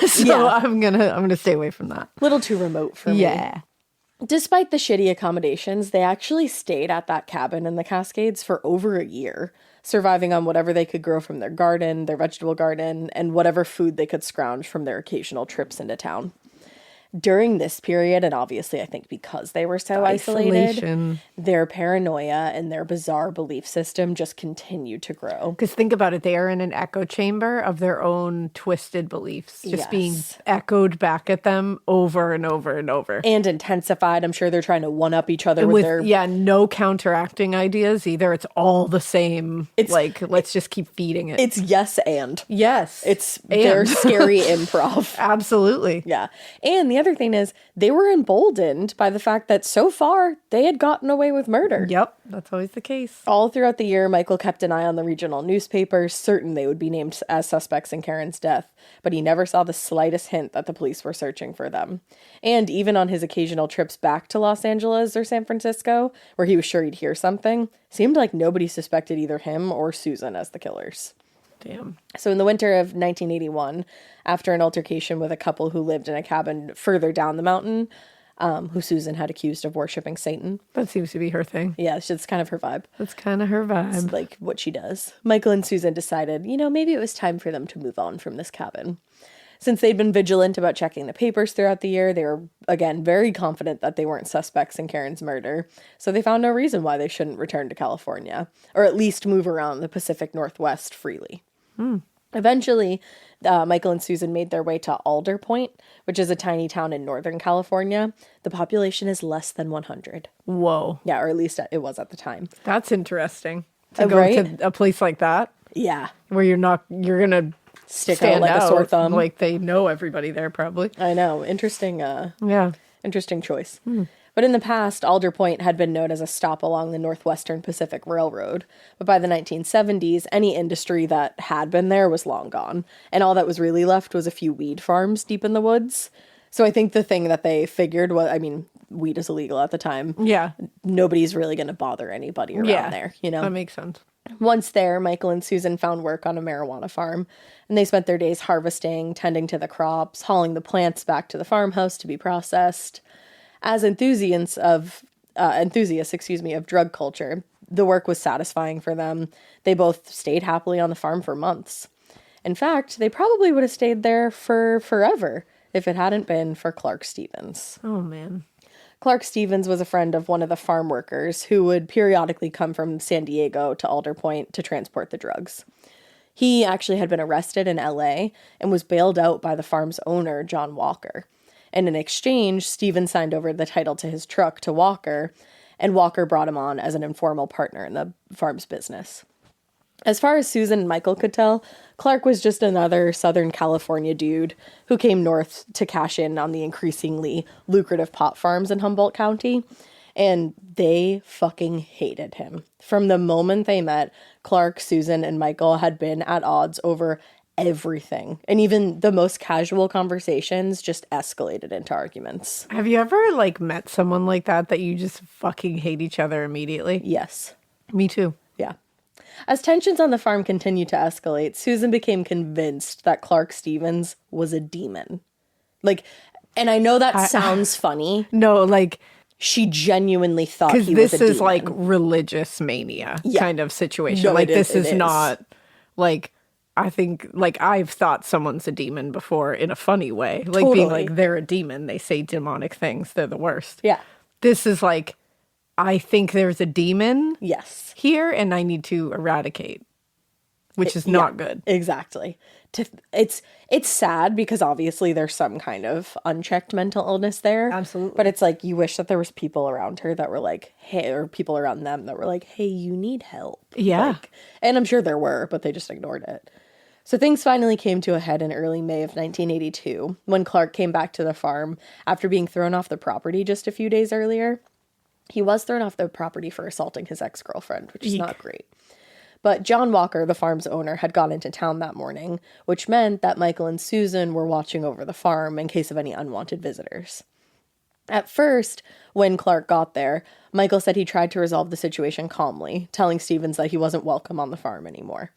So I'm gonna stay away from that. Little too remote for me. Yeah. Despite the shitty accommodations, they actually stayed at that cabin in the Cascades for over a year, surviving on whatever they could grow from their garden, their vegetable garden, and whatever food they could scrounge from their occasional trips into town. During this period, and obviously I think because they were so isolated, their paranoia and their bizarre belief system just continued to grow. Because think about it, they are in an echo chamber of their own twisted beliefs, just being echoed back at them over and over and over. And intensified. I'm sure they're trying to one-up each other with their... Yeah, no counteracting ideas either. It's all the same. It's like, let's just keep feeding it. It's yes and. Yes. It's their scary improv. Absolutely. Yeah. And the other thing is, they were emboldened by the fact that so far they had gotten away with murder. Yep, that's always the case. All throughout the year, Michael kept an eye on the regional newspapers, certain they would be named as suspects in Karen's death, but he never saw the slightest hint that the police were searching for them. And even on his occasional trips back to Los Angeles or San Francisco, where he was sure he'd hear something, seemed like nobody suspected either him or Suzan as the killers. Damn. So in the winter of 1981, after an altercation with a couple who lived in a cabin further down the mountain, who Suzan had accused of worshiping Satan. That seems to be her thing. Yeah, it's kind of her vibe. That's kind of her vibe. It's like what she does. Michael and Suzan decided, maybe it was time for them to move on from this cabin. Since they'd been vigilant about checking the papers throughout the year, they were, again, very confident that they weren't suspects in Karen's murder. So they found no reason why they shouldn't return to California, or at least move around the Pacific Northwest freely. Eventually, Michael and Suzan made their way to Alder Point, which is a tiny town in Northern California. The population is less than 100. Whoa. Yeah, or at least it was at the time. That's interesting. To go to a place like that. Yeah. Where you're going to stick out like a sore thumb. Like they know everybody there probably. I know. Interesting. Interesting choice. But in the past, Alder Point had been known as a stop along the Northwestern Pacific Railroad. But by the 1970s, any industry that had been there was long gone. And all that was really left was a few weed farms deep in the woods. So I think the thing that they figured was, weed is illegal at the time. Yeah. Nobody's really going to bother anybody around there, That makes sense. Once there, Michael and Suzan found work on a marijuana farm. And they spent their days harvesting, tending to the crops, hauling the plants back to the farmhouse to be processed. As enthusiasts of drug culture, the work was satisfying for them. They both stayed happily on the farm for months. In fact, they probably would have stayed there for forever if it hadn't been for Clark Stevens. Oh, man. Clark Stevens was a friend of one of the farm workers who would periodically come from San Diego to Alder Point to transport the drugs. He actually had been arrested in LA and was bailed out by the farm's owner, John Walker. And in exchange, Stevens signed over the title to his truck to Walker, and Walker brought him on as an informal partner in the farm's business. As far as Suzan and Michael could tell, Clark was just another Southern California dude who came north to cash in on the increasingly lucrative pot farms in Humboldt County, and they fucking hated him. From the moment they met, Clark, Suzan, and Michael had been at odds over everything, and even the most casual conversations just escalated into arguments. Have you ever met someone like that you just fucking hate each other immediately? Yes. Me too. Yeah. As tensions on the farm continued to escalate, Suzan became convinced that Clark Stevens was a demon. And I know that sounds funny. No, she genuinely thought he was a demon. Because this is religious mania kind of situation. No, this is not I think, I've thought someone's a demon before in a funny way. Totally. Being they're a demon. They say demonic things. They're the worst. Yeah. This is I think there's a demon yes. here and I need to eradicate, which is not good. Exactly. it's sad because obviously there's some kind of unchecked mental illness there. Absolutely. But it's like you wish that there was people around her that were like, hey, or people around them that were like, hey, you need help. Yeah. Like, and I'm sure there were, but they just ignored it. So things finally came to a head in early May of 1982 when Clark came back to the farm after being thrown off the property just a few days earlier. He was thrown off the property for assaulting his ex-girlfriend, which is not great. But John Walker, the farm's owner, had gone into town that morning, which meant that Michael and Suzan were watching over the farm in case of any unwanted visitors. At first, when Clark got there, Michael said he tried to resolve the situation calmly, telling Stevens that he wasn't welcome on the farm anymore.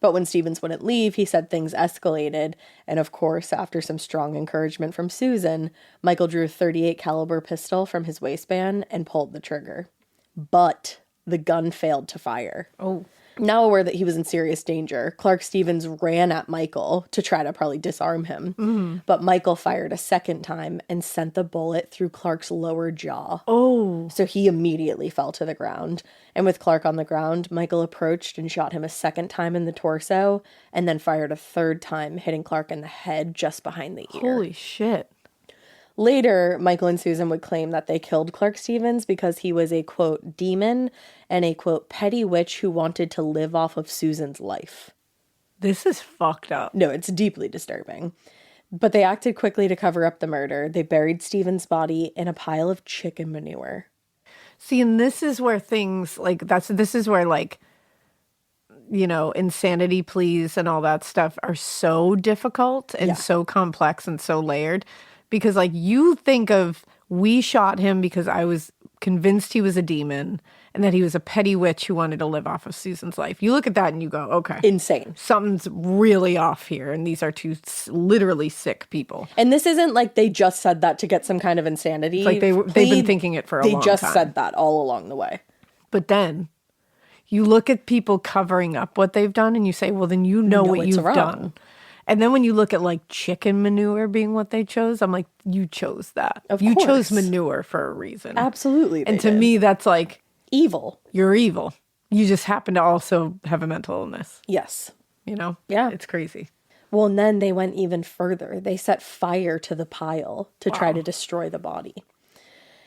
But when Stevens wouldn't leave, he said things escalated, and of course, after some strong encouragement from Suzan, Michael drew a .38 caliber pistol from his waistband and pulled the trigger. But the gun failed to fire. Oh. Now aware that he was in serious danger, Clark Stevens ran at Michael to try to probably disarm him. But Michael fired a second time and sent the bullet through Clark's lower jaw. Oh. So he immediately fell to the ground. And with Clark on the ground, Michael approached and shot him a second time in the torso and then fired a third time, hitting Clark in the head just behind the ear. Holy shit. Later, Michael and Suzan would claim that they killed Clark Stevens because he was a, quote, demon and a, quote, petty witch who wanted to live off of Suzan's life. This is fucked up. No, it's deeply disturbing. But they acted quickly to cover up the murder. They buried Stevens' body in a pile of chicken manure. See, and this is where things like this is where like, you know, insanity pleas and all that stuff are so difficult and so complex and so layered. Because, like, you think of, we shot him because I was convinced he was a demon and that he was a petty witch who wanted to live off of Susan's life. You look at that and you go, okay. Insane. Something's really off here. And these are two literally sick people. And this isn't like they just said that to get some kind of insanity. It's like they've been thinking it for a long time. They just said that all along the way. But then you look at people covering up what they've done and you say, well, then you know what you've done. And then when you look at like chicken manure being what they chose, I'm like, you chose that. You chose manure for a reason. Absolutely. And to me, that's like evil. You're evil. You just happen to also have a mental illness. Yes. You know? Yeah. It's crazy. Well, and then they went even further. They set fire to the pile to try to destroy the body.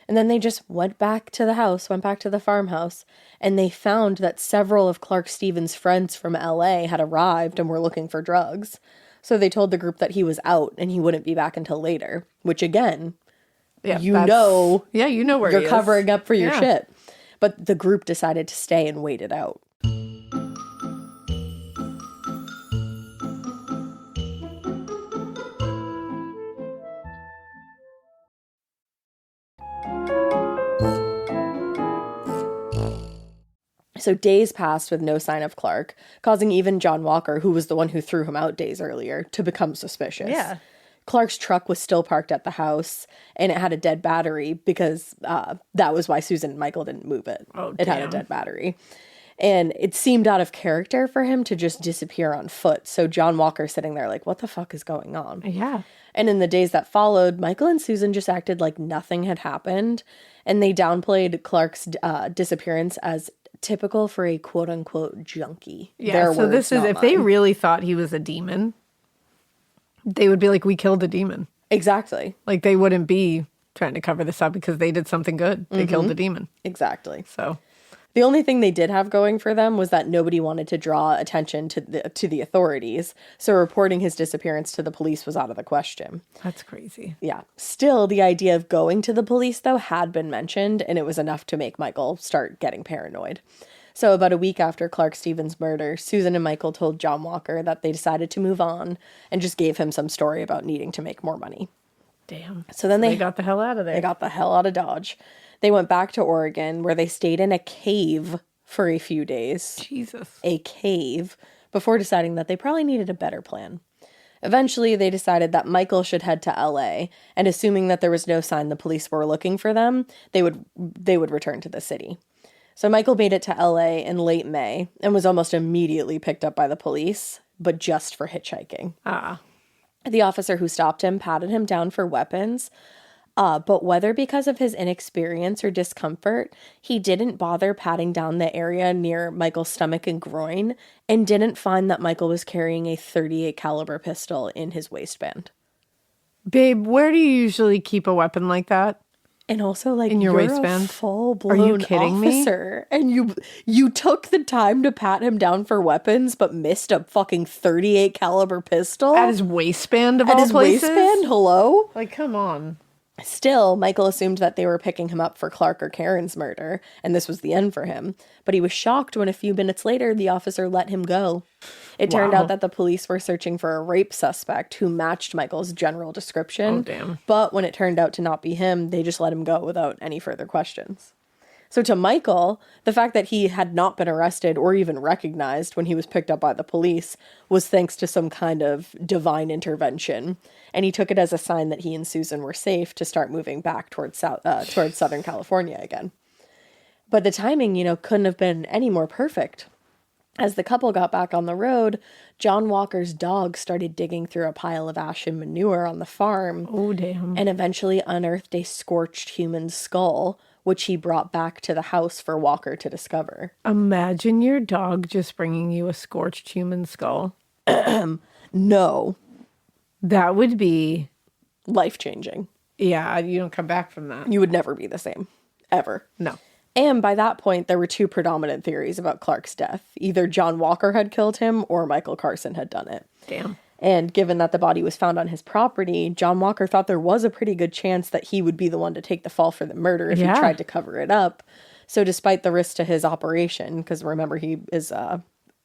And then they just went back to the farmhouse, and they found that several of Clark Stevens' friends from LA had arrived and were looking for drugs. So they told the group that he was out and he wouldn't be back until later, which again, you know where you're covering up for your shit. But the group decided to stay and wait it out. So days passed with no sign of Clark, causing even John Walker, who was the one who threw him out days earlier, to become suspicious. Yeah. Clark's truck was still parked at the house, and it had a dead battery because that was why Suzan and Michael didn't move it. Oh, it had a dead battery. And it seemed out of character for him to just disappear on foot. So John Walker's sitting there like, what the fuck is going on? Yeah. And in the days that followed, Michael and Suzan just acted like nothing had happened. And they downplayed Clark's disappearance as typical for a quote-unquote junkie. Yeah, so this is, if they really thought he was a demon, they would be like, we killed a demon. Exactly. Like, they wouldn't be trying to cover this up because they did something good. They killed a demon. Exactly. So the only thing they did have going for them was that nobody wanted to draw attention to the authorities, so reporting his disappearance to the police was out of the question. That's crazy. Yeah. Still, the idea of going to the police, though, had been mentioned, and it was enough to make Michael start getting paranoid. So about a week after Clark Stevens' murder, Suzan and Michael told John Walker that they decided to move on and just gave him some story about needing to make more money. Damn. So then they got the hell out of there. They got the hell out of Dodge. They went back to Oregon, where they stayed in a cave for a few days. Jesus. A cave, before deciding that they probably needed a better plan. Eventually, they decided that Michael should head to LA, and assuming that there was no sign the police were looking for them, they would return to the city. So Michael made it to LA in late May, and was almost immediately picked up by the police, but just for hitchhiking. Ah. The officer who stopped him patted him down for weapons, But whether because of his inexperience or discomfort, he didn't bother patting down the area near Michael's stomach and groin and didn't find that Michael was carrying a .38 caliber pistol in his waistband. Babe, where do you usually keep a weapon like that? And also, like, in your you're waistband? A full-blown Are you kidding officer, me? And you took the time to pat him down for weapons, but missed a fucking .38 caliber pistol at his waistband of all places. Waistband, hello. Like, come on. Still, Michael assumed that they were picking him up for Clark or Karen's murder, and this was the end for him. But he was shocked when a few minutes later, the officer let him go. It turned out that the police were searching for a rape suspect who matched Michael's general description. Oh, damn. But when it turned out to not be him, they just let him go without any further questions. So to Michael, the fact that he had not been arrested or even recognized when he was picked up by the police was thanks to some kind of divine intervention. And he took it as a sign that he and Suzan were safe to start moving back towards Southern California again. But the timing, couldn't have been any more perfect. As the couple got back on the road, John Walker's dog started digging through a pile of ash and manure on the farm. Oh, damn. And eventually unearthed a scorched human skull, which he brought back to the house for Walker to discover. Imagine your dog just bringing you a scorched human skull. No. That would be life-changing. Yeah, you don't come back from that. You would never be the same. Ever. No. And by that point, there were two predominant theories about Clark's death. Either John Walker had killed him or Michael Carson had done it. Damn. And given that the body was found on his property, John Walker thought there was a pretty good chance that he would be the one to take the fall for the murder if he tried to cover it up. So despite the risk to his operation, because remember he is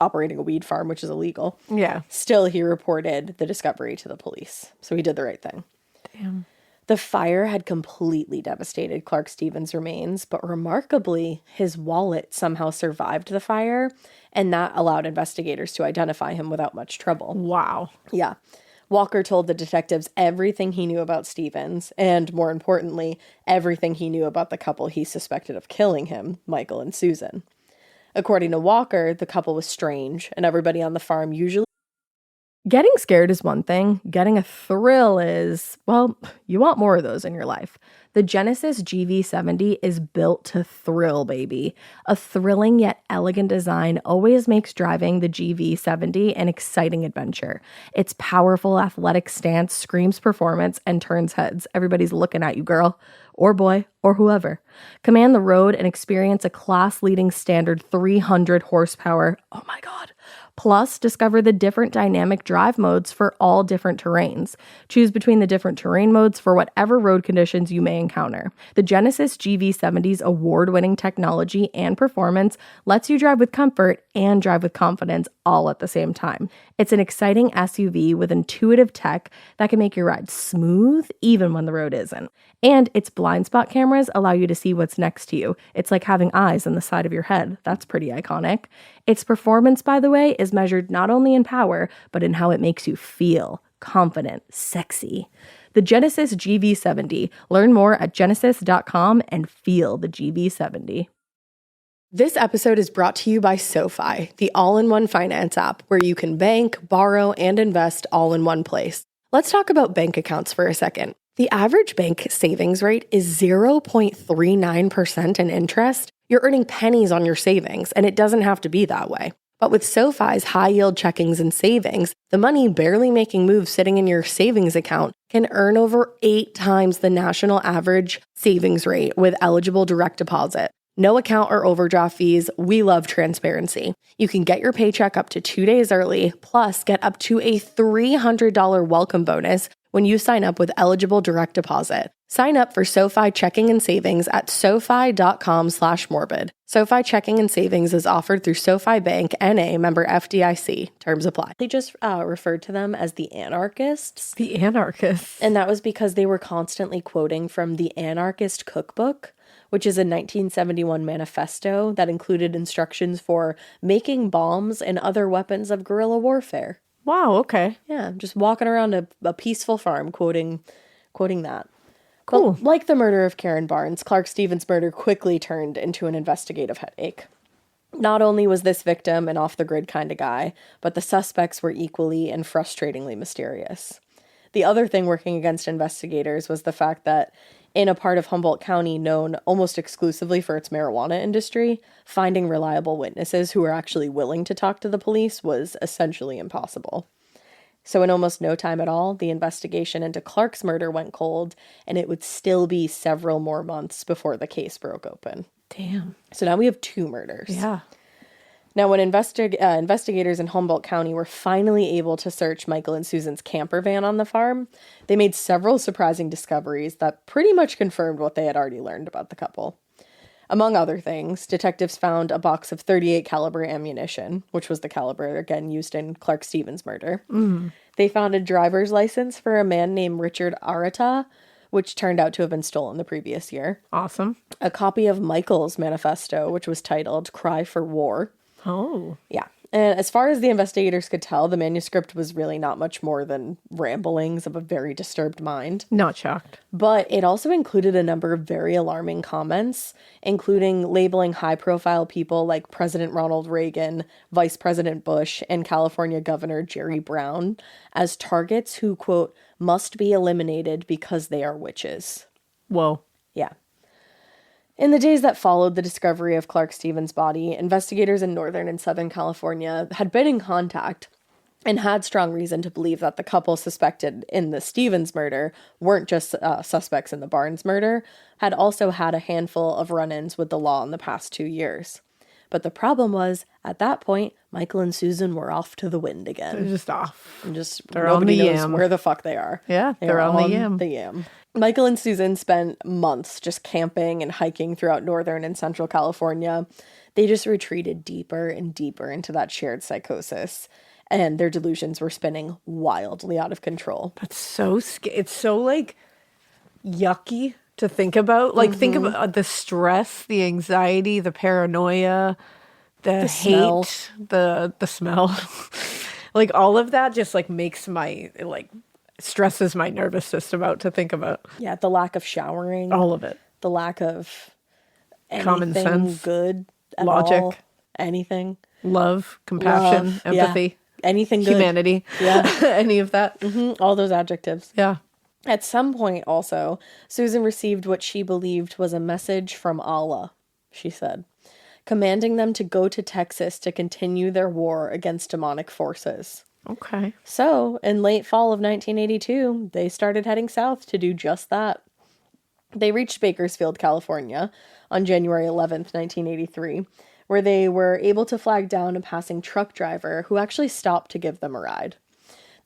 operating a weed farm, which is illegal. Yeah. Still, he reported the discovery to the police. So he did the right thing. Damn. The fire had completely devastated Clark Stevens' remains, but remarkably, his wallet somehow survived the fire, and that allowed investigators to identify him without much trouble. Wow. Yeah. Walker told the detectives everything he knew about Stevens, and more importantly, everything he knew about the couple he suspected of killing him, Michael and Suzan. According to Walker, the couple was strange, and everybody on the farm usually... Getting scared is one thing. Getting a thrill is, well, you want more of those in your life. The Genesis GV70 is built to thrill, baby. A thrilling yet elegant design always makes driving the GV70 an exciting adventure. Its powerful athletic stance screams performance and turns heads. Everybody's looking at you, girl, or boy, or whoever. Command the road and experience a class-leading standard 300 horsepower. Oh my God. Plus, discover the different dynamic drive modes for all different terrains. Choose between the different terrain modes for whatever road conditions you may encounter. The Genesis GV70's award-winning technology and performance lets you drive with comfort and drive with confidence all at the same time. It's an exciting SUV with intuitive tech that can make your ride smooth even when the road isn't. And its blind spot cameras allow you to see what's next to you. It's like having eyes on the side of your head. That's pretty iconic. Its performance, by the way, is measured not only in power, but in how it makes you feel confident, sexy. The Genesis GV70. Learn more at genesis.com and feel the GV70. This episode is brought to you by SoFi, the all-in-one finance app where you can bank, borrow, and invest all in one place. Let's talk about bank accounts for a second. The average bank savings rate is 0.39% in interest. You're earning pennies on your savings, and it doesn't have to be that way. But with SoFi's high-yield checkings and savings, the money barely making moves sitting in your savings account can earn over 8 times the national average savings rate with eligible direct deposit. No account or overdraft fees. We love transparency. You can get your paycheck up to 2 days early, plus get up to a $300 welcome bonus when you sign up with eligible direct deposit. Sign up for SoFi checking and savings at SoFi.com/morbid. SoFi checking and savings is offered through SoFi Bank, N.A., member FDIC. Terms apply. They just referred to them as the anarchists. The anarchists. And that was because they were constantly quoting from the Anarchist Cookbook, which is a 1971 manifesto that included instructions for making bombs and other weapons of guerrilla warfare. Wow, okay. Yeah, just walking around a peaceful farm quoting that. Cool. But like the murder of Karen Barnes, Clark Stevens' murder quickly turned into an investigative headache. Not only was this victim an off-the-grid kind of guy, but the suspects were equally and frustratingly mysterious. The other thing working against investigators was the fact that in a part of Humboldt County known almost exclusively for its marijuana industry, finding reliable witnesses who were actually willing to talk to the police was essentially impossible. So in almost no time at all, the investigation into Clark's murder went cold, and it would still be several more months before the case broke open. Damn. So now we have 2 murders. Yeah. Now, when investigators in Humboldt County were finally able to search Michael and Suzan's camper van on the farm, they made several surprising discoveries that pretty much confirmed what they had already learned about the couple. Among other things, detectives found a box of .38 caliber ammunition, which was the caliber, again, used in Clark Stevens' murder. They found a driver's license for a man named Richard Arata, which turned out to have been stolen the previous year. Awesome. A copy of Michael's manifesto, which was titled Cry for War. Oh. Yeah. And as far as the investigators could tell, the manuscript was really not much more than ramblings of a very disturbed mind. Not shocked. But it also included a number of very alarming comments, including labeling high-profile people like President Ronald Reagan, Vice President Bush, and California Governor Jerry Brown as targets who, quote, must be eliminated because they are witches. Whoa. Yeah. In the days that followed the discovery of Clark Stevens' body, investigators in Northern and Southern California had been in contact and had strong reason to believe that the couple suspected in the Stevens murder weren't just suspects in the Barnes murder, had also had a handful of run-ins with the law in the past 2 years. But the problem was, at that point, Michael and Suzan were off to the wind again. They're just off. And just They're nobody on the knows yam. where the fuck they are. Yeah, they're on the yam. The yam. Michael and Suzan spent months just camping and hiking throughout Northern and Central California. They just retreated deeper and deeper into that shared psychosis, and their delusions were spinning wildly out of control. That's so it's so like yucky to think about. Like think about the stress, the anxiety, the paranoia, the hate, smell. the smell. Like all of that just like makes my stresses my nervous system out to think about. Yeah, the lack of showering. All of it. The lack of Common anything sense. good at Logic. all. Anything. Love, compassion, Love, empathy. Yeah. Anything good. Humanity. Yeah. Any of that. All those adjectives. Yeah. At some point also, Suzan received what she believed was a message from Allah, she said, commanding them to go to Texas to continue their war against demonic forces. Okay. So, in late fall of 1982, they started heading south to do just that. They reached Bakersfield, California on January 11th, 1983, where they were able to flag down a passing truck driver who actually stopped to give them a ride.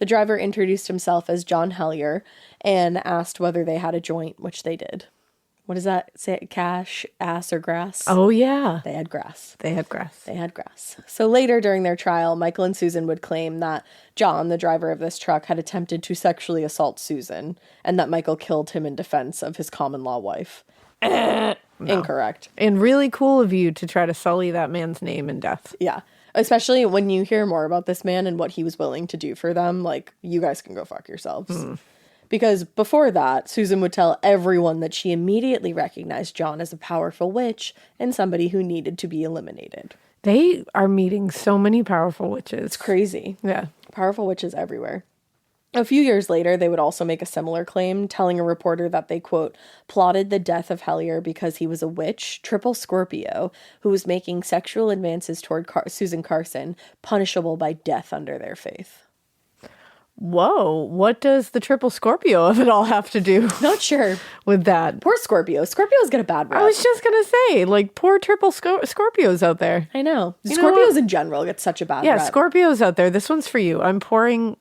The driver introduced himself as Jon Hellyar and asked whether they had a joint, which they did. What does that say? Cash, ass, or grass? Oh, yeah. They had grass. They had grass. They had grass. So later during their trial, Michael and Suzan would claim that Jon, the driver of this truck, had attempted to sexually assault Suzan and that Michael killed him in defense of his common-law wife. No. Incorrect. And really cool of you to try to sully that man's name and death. Yeah. Especially when you hear more about this man and what he was willing to do for them, like, you guys can go fuck yourselves. Because before that, Suzan would tell everyone that she immediately recognized Jon as a powerful witch and somebody who needed to be eliminated. They are meeting so many powerful witches. It's crazy. Yeah. Powerful witches everywhere. A few years later, they would also make a similar claim, telling a reporter that they, quote, plotted the death of Hellyar because he was a witch, triple Scorpio, who was making sexual advances toward Suzan Carson, punishable by death under their faith. Whoa. What does the triple Scorpio of it all have to do Not sure. with that? Poor Scorpio. Scorpios get a bad rap. I was just going to say, like, poor triple Scorpios out there. I know. You know Scorpios what? in general get such a bad Yeah, rap. Scorpios out there. This one's for you. I'm pouring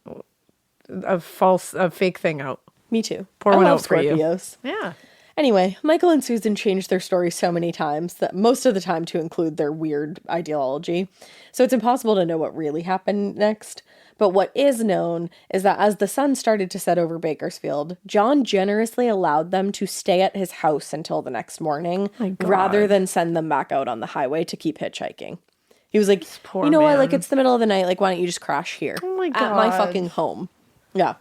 a fake thing out. Me too. Pour I one love out for you. Scorpios. Yeah. Anyway, Michael and Suzan changed their story so many times that most of the time to include their weird ideology. So it's impossible to know what really happened next. But what is known is that as the sun started to set over Bakersfield, Jon generously allowed them to stay at his house until the next morning, My God. rather than send them back out on the highway to keep hitchhiking. He was like, poor you know what, man. like, it's the middle of the night, like, why don't you just crash here? Oh my At my God. fucking home. Yeah.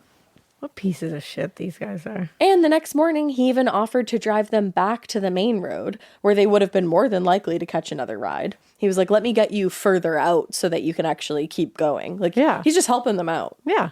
What pieces of shit these guys are. And the next morning, he even offered to drive them back to the main road, where they would have been more than likely to catch another ride. He was like, let me get you further out so that you can actually keep going. Like, Yeah. he's just helping them out. Yeah.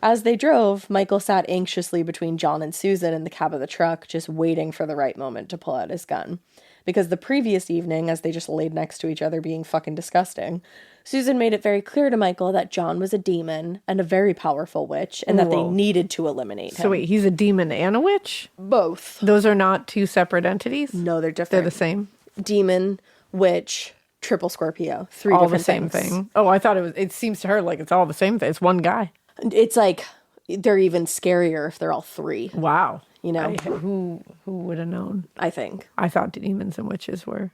As they drove, Michael sat anxiously between Jon and Suzan in the cab of the truck, just waiting for the right moment to pull out his gun. Because the previous evening, as they just laid next to each other being fucking disgusting, Suzan made it very clear to Michael that Jon was a demon and a very powerful witch, and that they needed to eliminate him. So wait, he's a demon and a witch? Both. Those are not two separate entities? No, they're different. They're the same? Demon, witch, triple Scorpio. Three all different the same things. thing. Oh, I thought it seems to her like it's all the same thing. It's one guy. It's like they're even scarier if they're all three. Wow. You know? Who would have known? I think. I thought demons and witches were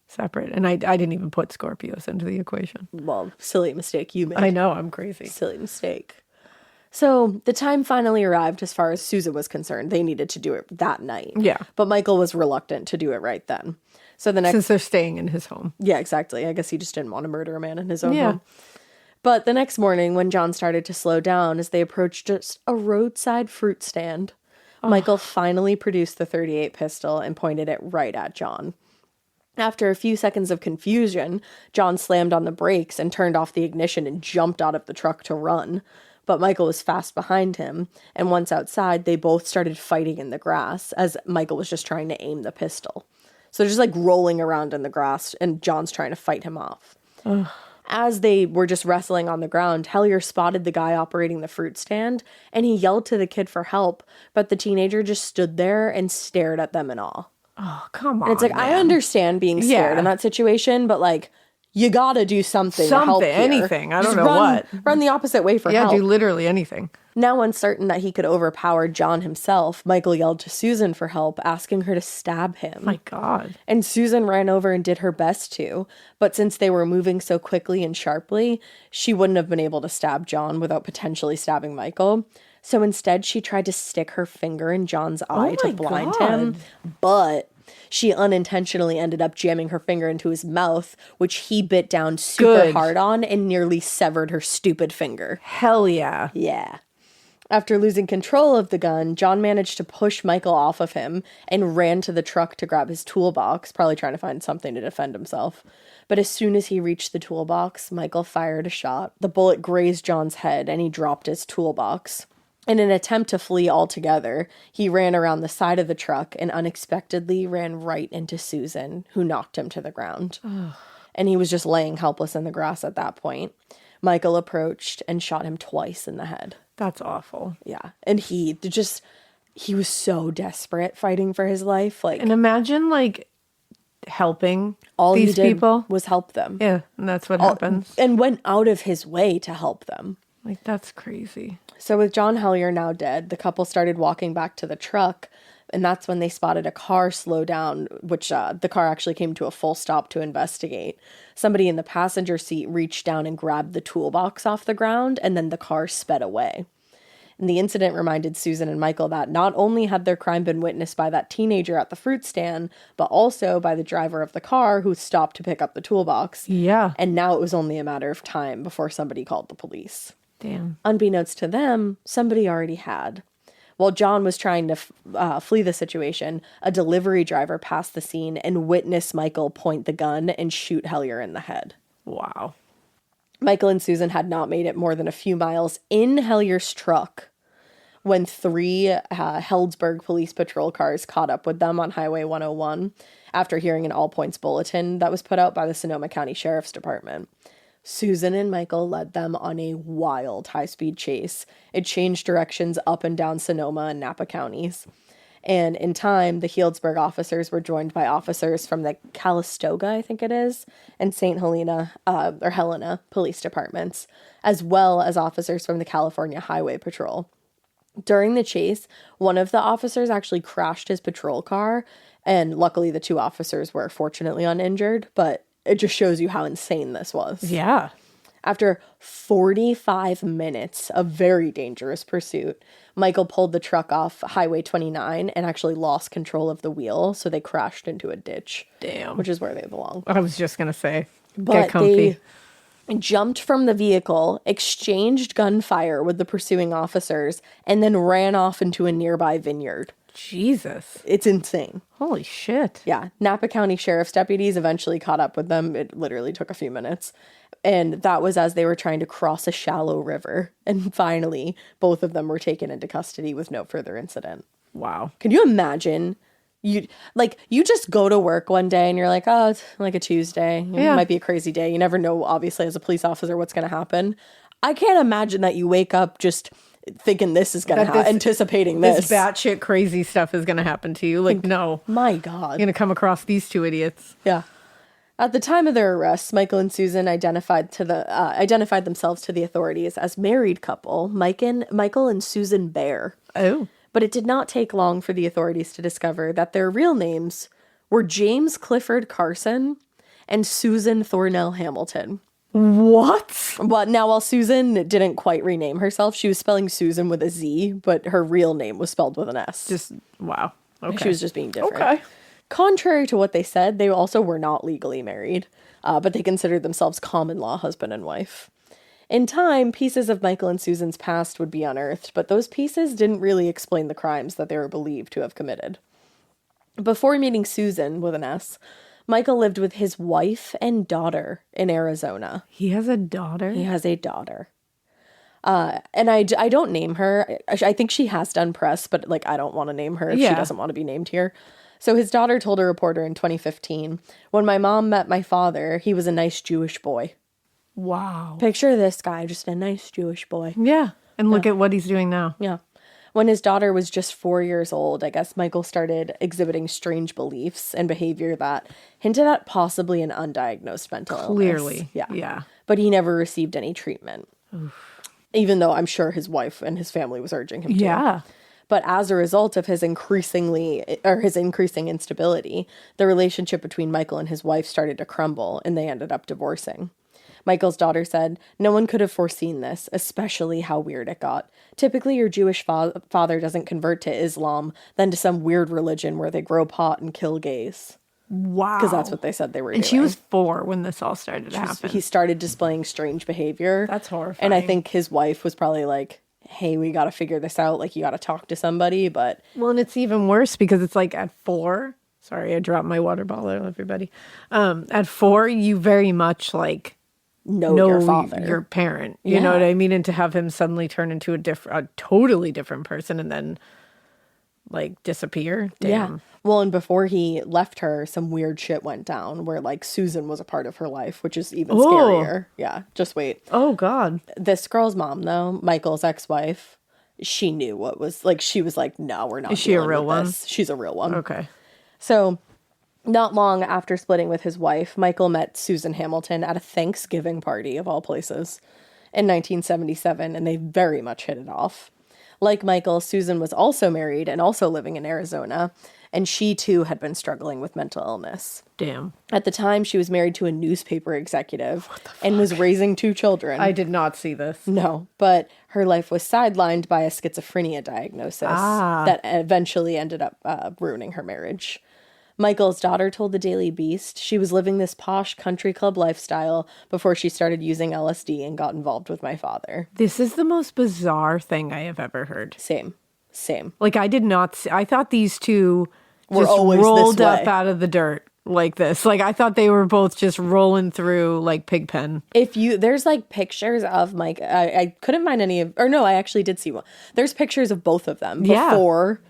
separate. And I didn't even put Scorpios into the equation. Well, silly mistake you made. I know, I'm crazy. Silly mistake. So the time finally arrived as far as Suzan was concerned. They needed to do it that night. Yeah. But Michael was reluctant to do it right then. So the next... Since they're staying in his home. Yeah, exactly. I guess he just didn't want to murder a man in his own Yeah. home. But the next morning, when Jon started to slow down as they approached just a roadside fruit stand, Michael finally produced the .38 pistol and pointed it right at Jon. After a few seconds of confusion, Jon slammed on the brakes and turned off the ignition and jumped out of the truck to run. But Michael was fast behind him, and once outside, they both started fighting in the grass as Michael was just trying to aim the pistol. So just like rolling around in the grass, and Jon's trying to fight him off. Ugh. As they were just wrestling on the ground, Hellyar spotted the guy operating the fruit stand, and he yelled to the kid for help, but the teenager just stood there and stared at them in awe. Oh, come on. And it's like, man. I understand being scared in that situation, but like, you gotta do something to help here. Anything. I don't Just know what. Run the opposite way for help. Yeah, do literally anything. Now uncertain that he could overpower Jon himself, Michael yelled to Suzan for help, asking her to stab him. My God. And Suzan ran over and did her best to, but since they were moving so quickly and sharply, she wouldn't have been able to stab Jon without potentially stabbing Michael. So instead, she tried to stick her finger in Jon's eye to blind him, but she unintentionally ended up jamming her finger into his mouth, which he bit down super hard on and nearly severed her stupid finger. Hell yeah. Yeah. After losing control of the gun, Jon managed to push Michael off of him and ran to the truck to grab his toolbox, probably trying to find something to defend himself. But as soon as he reached the toolbox, Michael fired a shot. The bullet grazed Jon's head and he dropped his toolbox. In an attempt to flee altogether, he ran around the side of the truck and unexpectedly ran right into Suzan, who knocked him to the ground. And he was just laying helpless in the grass at that point. Michael approached and shot him twice in the head. That's awful. Yeah. And he was so desperate fighting for his life. Like, And imagine like helping all these he did people was help them. Yeah, and that's what happens. And went out of his way to help them. Like, that's crazy. So with Jon Hellyar now dead, the couple started walking back to the truck, and that's when they spotted a car slow down, which the car actually came to a full stop to investigate. Somebody in the passenger seat reached down and grabbed the toolbox off the ground, and then the car sped away. And the incident reminded Suzan and Michael that not only had their crime been witnessed by that teenager at the fruit stand, but also by the driver of the car who stopped to pick up the toolbox. Yeah. And now it was only a matter of time before somebody called the police. Damn. Unbeknownst to them, somebody already had. While Jon was trying to flee the situation, a delivery driver passed the scene and witnessed Michael point the gun and shoot Hellyar in the head. Wow. Michael and Suzan had not made it more than a few miles in Hellyar's truck when 3 Healdsburg police patrol cars caught up with them on Highway 101 after hearing an all-points bulletin that was put out by the Sonoma County Sheriff's Department. Suzan and Michael led them on a wild high-speed chase. It changed directions up and down Sonoma and Napa counties. And in time, the Healdsburg officers were joined by officers from the Calistoga, I think it is, and St. Helena police departments, as well as officers from the California Highway Patrol. During the chase, one of the officers actually crashed his patrol car, and luckily the 2 officers were fortunately uninjured, but it just shows you how insane this was. Yeah. After 45 minutes of very dangerous pursuit, Michael pulled the truck off Highway 29 and actually lost control of the wheel, so they crashed into a ditch. Damn. Which is where they belong. I was just going to say, But get comfy. they jumped from the vehicle, exchanged gunfire with the pursuing officers, and then ran off into a nearby vineyard. Jesus. It's insane. Holy shit. Yeah. Napa County Sheriff's deputies eventually caught up with them. It literally took a few minutes. And that was as they were trying to cross a shallow river. And finally, both of them were taken into custody with no further incident. Wow. Can you imagine? You just go to work one day and you're like, oh, it's like a Tuesday. It might be a crazy day. You never know, obviously, as a police officer, what's going to happen. I can't imagine that you wake up just thinking this is going to happen, anticipating this. This batshit crazy stuff is going to happen to you. Like, no. My God. You're going to come across these two idiots. Yeah. At the time of their arrests, Michael and Suzan identified themselves to the authorities as married couple, Michael and Suzan Bear. Oh. But it did not take long for the authorities to discover that their real names were James Clifford Carson and Susan Thornell Hamilton. What? But now, while Susan didn't quite rename herself, she was spelling Susan with a Z, but her real name was spelled with an S. Just, wow. Okay. She was just being different. Okay. Contrary to what they said, they also were not legally married, but they considered themselves common law husband and wife. In time, pieces of Michael and Susan's past would be unearthed, but those pieces didn't really explain the crimes that they were believed to have committed. Before meeting Susan, with an S, Michael lived with his wife and daughter in Arizona. He has a daughter? He has a daughter. And I don't name her. I think she has done press, but like I don't want to name her if she doesn't want to be named here. So his daughter told a reporter in 2015, when my mom met my father, he was a nice Jewish boy. Wow. Picture this guy, just a nice Jewish boy. Yeah. And look at what he's doing now. Yeah. When his daughter was just 4 years old, I guess Michael started exhibiting strange beliefs and behavior that hinted at possibly an undiagnosed mental illness. Clearly. Yeah. But he never received any treatment. Oof. Even though I'm sure his wife and his family was urging him to. Yeah. But as a result of his increasing instability, the relationship between Michael and his wife started to crumble, and they ended up divorcing. Michael's daughter said, "No one could have foreseen this, especially how weird it got. Typically, your Jewish father doesn't convert to Islam, then to some weird religion where they grow pot and kill gays." Wow. Because that's what they said they were doing. And she was 4 when this all started to happen. He started displaying strange behavior. That's horrifying. And I think his wife was probably like, hey, we got to figure this out. Like, you got to talk to somebody. But well, and it's even worse because it's like at 4. Sorry, I dropped my water bottle, everybody. At 4, you very much like know your father, your parent. You know what I mean? And to have him suddenly turn into a totally different person and then like disappear. Damn. Yeah. Well, and before he left her, some weird shit went down where like Susan was a part of her life, which is even scarier. Yeah. Just wait. Oh God. This girl's mom, though, Michael's ex-wife, she knew what was like. She was like, no, we're not. Is she a real one? This. She's a real one. Okay. So not long after splitting with his wife, Michael met Susan Hamilton at a Thanksgiving party of all places in 1977, and they very much hit it off. Like Michael, Susan was also married and also living in Arizona, and she too had been struggling with mental illness. Damn. At the time, she was married to a newspaper executive and was raising 2 children. I did not see this. No, but her life was sidelined by a schizophrenia diagnosis that eventually ended up ruining her marriage. Michael's daughter told the Daily Beast she was living this posh country club lifestyle before she started using LSD and got involved with my father. This is the most bizarre thing I have ever heard. Same. Like I did not see, I thought these two were just always rolled this way. up out of the dirt like this. Like I thought they were both just rolling through like Pigpen. There's like pictures of Mike. I couldn't find any of, or no, I actually did see one. There's pictures of both of them before,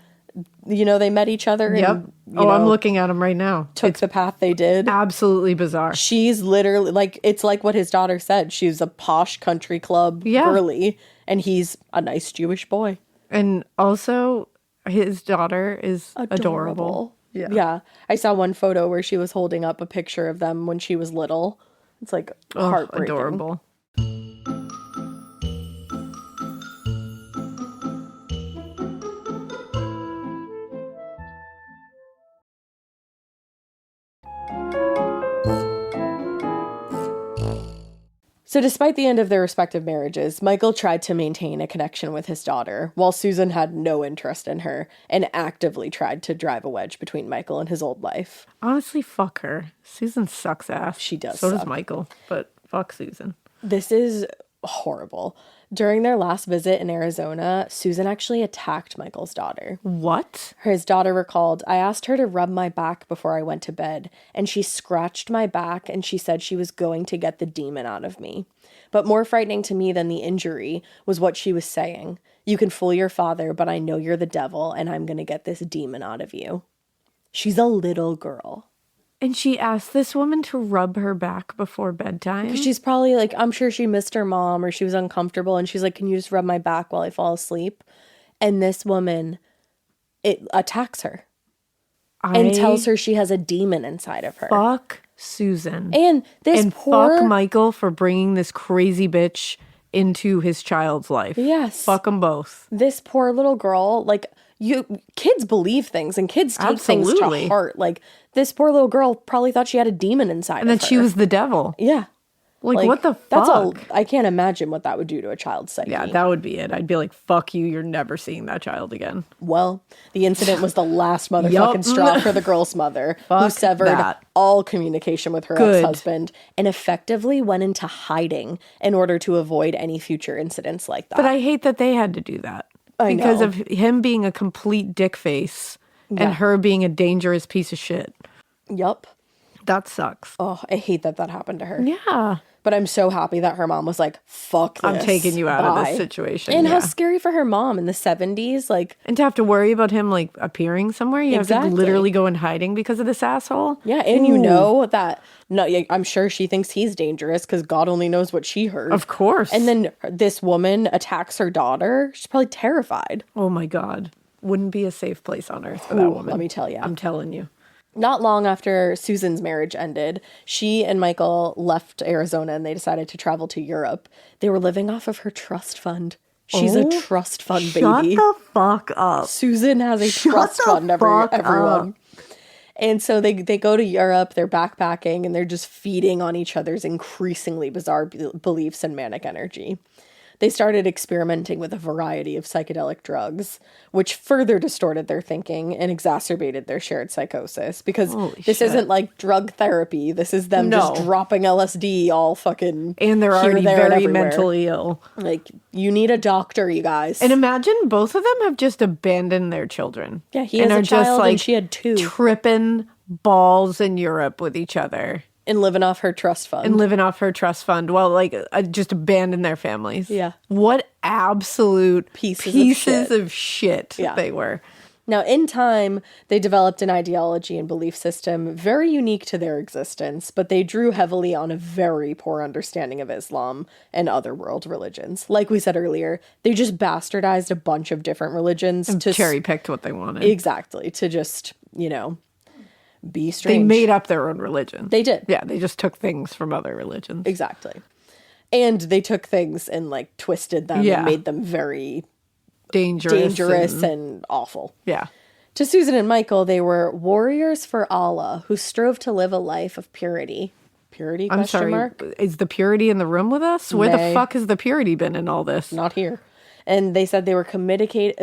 they met each other. Yep. And, I'm looking at them right now. Took the path they did. Absolutely bizarre. She's literally like, it's like what his daughter said. She's a posh country club girly, and he's a nice Jewish boy. And also, his daughter is adorable. Yeah. I saw one photo where she was holding up a picture of them when she was little. It's like heartbreaking. Adorable. So despite the end of their respective marriages, Michael tried to maintain a connection with his daughter, while Susan had no interest in her and actively tried to drive a wedge between Michael and his old life. Honestly, fuck her. Susan sucks ass. She does So suck. does Michael, but fuck Susan. This is horrible. During their last visit in Arizona, Suzan actually attacked Michael's daughter. What? His daughter recalled, I asked her to rub my back before I went to bed, and she scratched my back and she said she was going to get the demon out of me. But more frightening to me than the injury was what she was saying. You can fool your father, but I know you're the devil and I'm going to get this demon out of you. She's a little girl. And she asked this woman to rub her back before bedtime? She's probably like, I'm sure she missed her mom or she was uncomfortable. And she's like, can you just rub my back while I fall asleep? And this woman, it attacks her and tells her she has a demon inside of her. Fuck Suzan. And fuck Michael for bringing this crazy bitch into his child's life. Yes. Fuck them both. This poor little girl, like, kids believe things and kids take things to heart. Like, this poor little girl probably thought she had a demon inside of her. And that she was the devil. Yeah. Like, what the fuck? I can't imagine what that would do to a child's psyche. Yeah, that would be it. I'd be like, fuck you, you're never seeing that child again. Well, the incident was the last motherfucking straw for the girl's mother, who severed all communication with her ex-husband and effectively went into hiding in order to avoid any future incidents like that. But I hate that they had to do that. Because of him being a complete dick face and her being a dangerous piece of shit. Yup. That sucks. Oh, I hate that happened to her. Yeah. But I'm so happy that her mom was like, fuck this. I'm taking you out of this situation. And how scary for her mom in the 70s. Like, and to have to worry about him, like, appearing somewhere. You have to literally go in hiding because of this asshole. Yeah, and you know that, no, I'm sure she thinks he's dangerous because God only knows what she heard. Of course. And then this woman attacks her daughter. She's probably terrified. Oh, my God. Wouldn't be a safe place on earth for that woman. Let me tell you. I'm telling you. Not long after Suzan's marriage ended, she and Michael left Arizona and they decided to travel to Europe. They were living off of her trust fund. She's a trust fund baby. Shut the fuck up. Suzan has a trust fund, everyone. And so they go to Europe, they're backpacking, and they're just feeding on each other's increasingly bizarre beliefs and manic energy. They started experimenting with a variety of psychedelic drugs, which further distorted their thinking and exacerbated their shared psychosis. Because this isn't like drug therapy. This is them just dropping LSD all fucking and they're already very mentally ill. Like, you need a doctor, you guys. And imagine both of them have just abandoned their children. Yeah, he has a child and she had 2. Tripping balls in Europe with each other. And living off her trust fund. Well, like, just abandon their families. Yeah. What absolute pieces of shit yeah. they were. Now, in time, they developed an ideology and belief system very unique to their existence, but they drew heavily on a very poor understanding of Islam and other world religions. Like we said earlier, they just bastardized a bunch of different religions. And cherry-picked what they wanted. Exactly. To just, be strange. They made up their own religion. They did. Yeah, they just took things from other religions. Exactly. And they took things and, like, twisted them and made them very dangerous and awful. Yeah. To Suzan and Michael, they were warriors for Allah who strove to live a life of purity. Purity? I'm sorry. Is the purity in the room with us? Where the fuck has the purity been in all this? Not here. And they said they were committed, They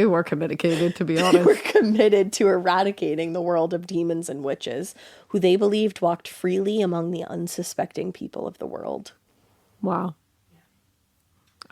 were communicated, to be honest. They were committed to eradicating the world of demons and witches, who they believed walked freely among the unsuspecting people of the world. Wow.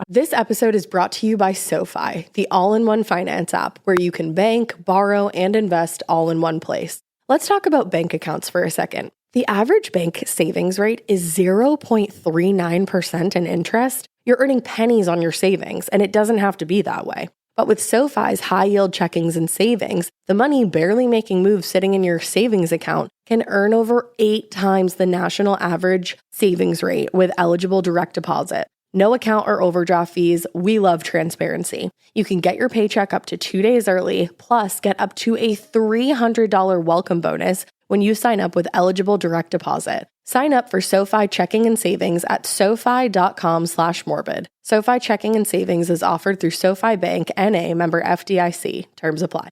This episode is brought to you by SoFi, the all-in-one finance app where you can bank, borrow, and invest all in one place. Let's talk about bank accounts for a second. The average bank savings rate is 0.39% in interest. You're earning pennies on your savings, and it doesn't have to be that way. But with SoFi's high-yield checkings and savings, the money barely making moves sitting in your savings account can earn over 8 times the national average savings rate with eligible direct deposit. No account or overdraft fees. We love transparency. You can get your paycheck up to 2 days early, plus get up to a $300 welcome bonus when you sign up with eligible direct deposit. Sign up for SoFi checking and savings at SoFi.com/morbid. SoFi checking and savings is offered through SoFi Bank, N.A., member FDIC. Terms apply.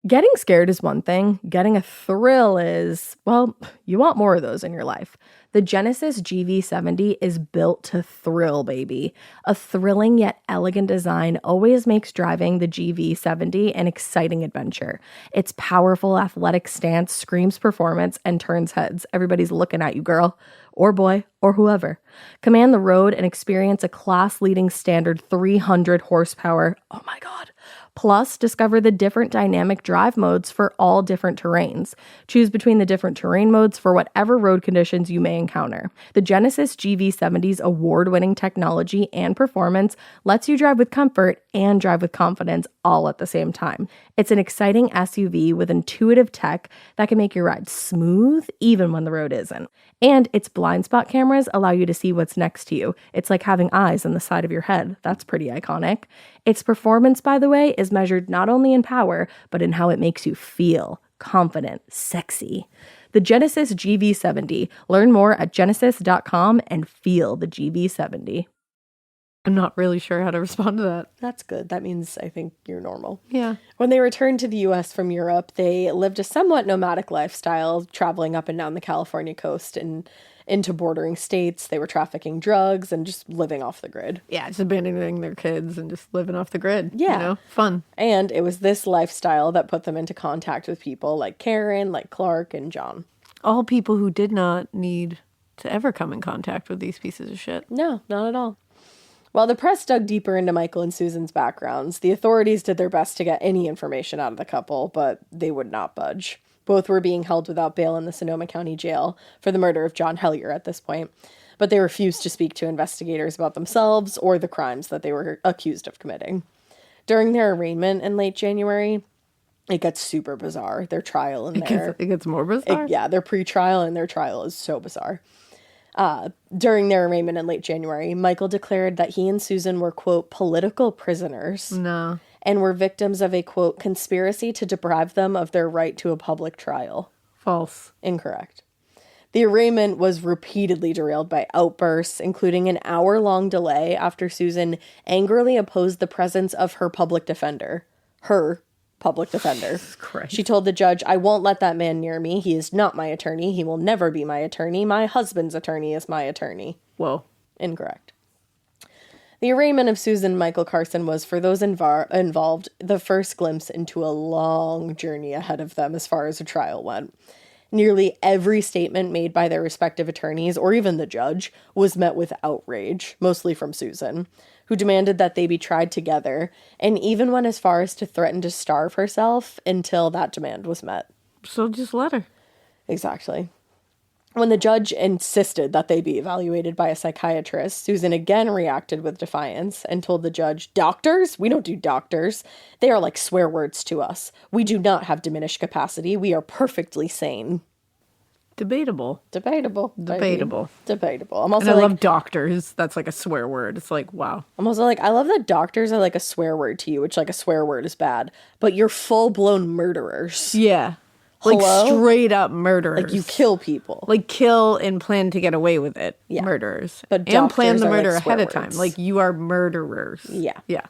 Getting scared is one thing. Getting a thrill is, well, you want more of those in your life. The Genesis GV70 is built to thrill, baby. A thrilling yet elegant design always makes driving the GV70 an exciting adventure. Its powerful athletic stance screams performance and turns heads. Everybody's looking at you, girl, or boy, or whoever. Command the road and experience a class-leading standard 300 horsepower. Oh my God. Plus, discover the different dynamic drive modes for all different terrains. Choose between the different terrain modes for whatever road conditions you may encounter. The Genesis GV70's award-winning technology and performance lets you drive with comfort and drive with confidence all at the same time. It's an exciting SUV with intuitive tech that can make your ride smooth even when the road isn't. And its blind spot cameras allow you to see what's next to you. It's like having eyes on the side of your head. That's pretty iconic. Its performance, by the way, is measured not only in power, but in how it makes you feel confident, sexy. The Genesis GV70. Learn more at genesis.com and feel the GV70. I'm not really sure how to respond to that. That's good. That means I think you're normal. Yeah. When they returned to the U.S. from Europe, they lived a somewhat nomadic lifestyle, traveling up and down the California coast and into bordering states. They were trafficking drugs and just living off the grid. Yeah, just abandoning their kids and just living off the grid. Yeah. You know? Fun. And it was this lifestyle that put them into contact with people like Karen, like Clark, and John. All people who did not need to ever come in contact with these pieces of shit. No, not at all. While the press dug deeper into Michael and Suzan's backgrounds, the authorities did their best to get any information out of the couple, but they would not budge. Both were being held without bail in the Sonoma County Jail for the murder of Jon Hellyar at this point, but they refused to speak to investigators about themselves or the crimes that they were accused of committing. During their arraignment in late January, it gets super bizarre. Their trial and It gets more bizarre? their pre-trial and their trial is so bizarre. During their arraignment in late January, Michael declared that he and Suzan were, quote, political prisoners. No. And were victims of a, quote, conspiracy to deprive them of their right to a public trial. False. Incorrect. The arraignment was repeatedly derailed by outbursts, including an hour-long delay after Suzan angrily opposed the presence of her public defender. Her public defender. Christ. She told the judge, "I won't let that man near me. He is not my attorney. He will never be my attorney. My husband's attorney is my attorney." Whoa. Incorrect. The arraignment of Suzan and Michael Carson was, for those involved, the first glimpse into a long journey ahead of them as far as a trial went. Nearly every statement made by their respective attorneys, or even the judge, was met with outrage, mostly from Suzan, who demanded that they be tried together, and even went as far as to threaten to starve herself until that demand was met. So just let her. Exactly. When the judge insisted that they be evaluated by a psychiatrist, Suzan again reacted with defiance and told the judge, "Doctors? We don't do doctors. They are like swear words to us. We do not have diminished capacity. We are perfectly sane." Debatable. Debatable. Debatable. Debatable. I'm also And I like, love doctors. That's like a swear word. It's like, wow. I'm also like, I love that doctors are like a swear word to you, which like a swear word is bad, but you're full-blown murderers. Yeah. Like Hello? straight up murderers. Like you kill people. Like kill and plan to get away with it. Yeah. Murderers. But and plan doctors the are, like, murder swear ahead of time. words. Like you are murderers. Yeah. Yeah.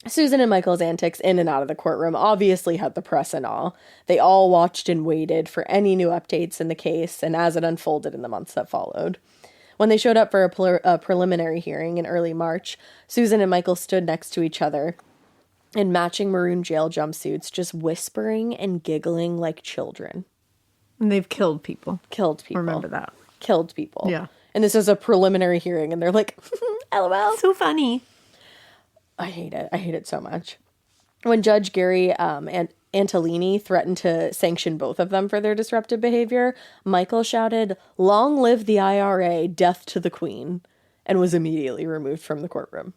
Suzan and Michael's antics in and out of the courtroom obviously had the press in awe. They all watched and waited for any new updates in the case and as it unfolded in the months that followed. When they showed up for a preliminary hearing in early March, Suzan and Michael stood next to each other in matching maroon jail jumpsuits, just whispering and giggling like children. And they've killed people. Killed people. Remember that. Killed people. Yeah. And this is a preliminary hearing, and they're like, LOL. So funny. I hate it. I hate it so much. When Judge Gary and Antolini threatened to sanction both of them for their disruptive behavior, Michael shouted, "Long live the IRA, death to the Queen," and was immediately removed from the courtroom.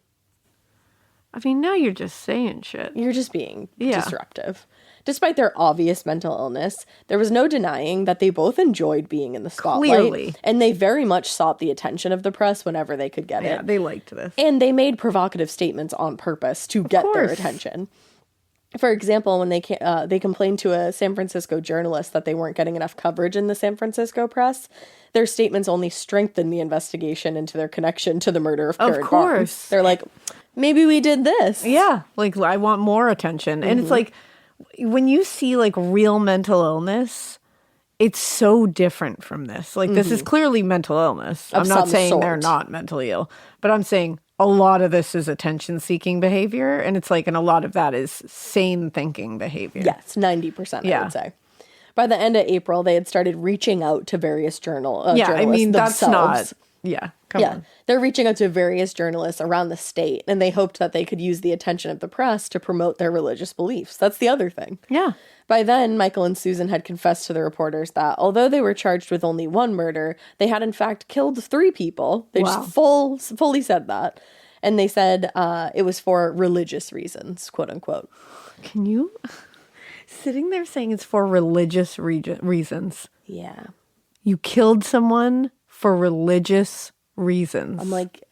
I mean, now you're just saying shit. You're just being Yeah. disruptive. Despite their obvious mental illness, there was no denying that they both enjoyed being in the spotlight. Clearly. And they very much sought the attention of the press whenever they could get Yeah, it. they liked this. And they made provocative statements on purpose to get their course. attention. For example, when they complained to a San Francisco journalist that they weren't getting enough coverage in the San Francisco press, their statements only strengthened the investigation into their connection to the murder of Karen course. Barnes. They're like, maybe we did this. Yeah, like I want more attention. And it's like when you see like real mental illness, it's so different from this. Like, this is clearly mental illness. I'm not some saying they're sort. not mentally ill, but I'm saying a lot of this is attention-seeking behavior, and it's like, and a lot of that is sane thinking behavior. Yes, 90%, I Yeah. would say. By the end of April, they had started reaching out to various journalists I mean, that's themselves. not, come on. They're reaching out to various journalists around the state, and they hoped that they could use the attention of the press to promote their religious beliefs. That's the other thing. Yeah. By then, Michael and Suzan had confessed to the reporters that although they were charged with only one murder, they had in fact killed 3 people. They just fully said that. And they said it was for religious reasons, quote unquote. Can you? Sitting there saying it's for religious reasons. Yeah. You killed someone for religious reasons. I'm like,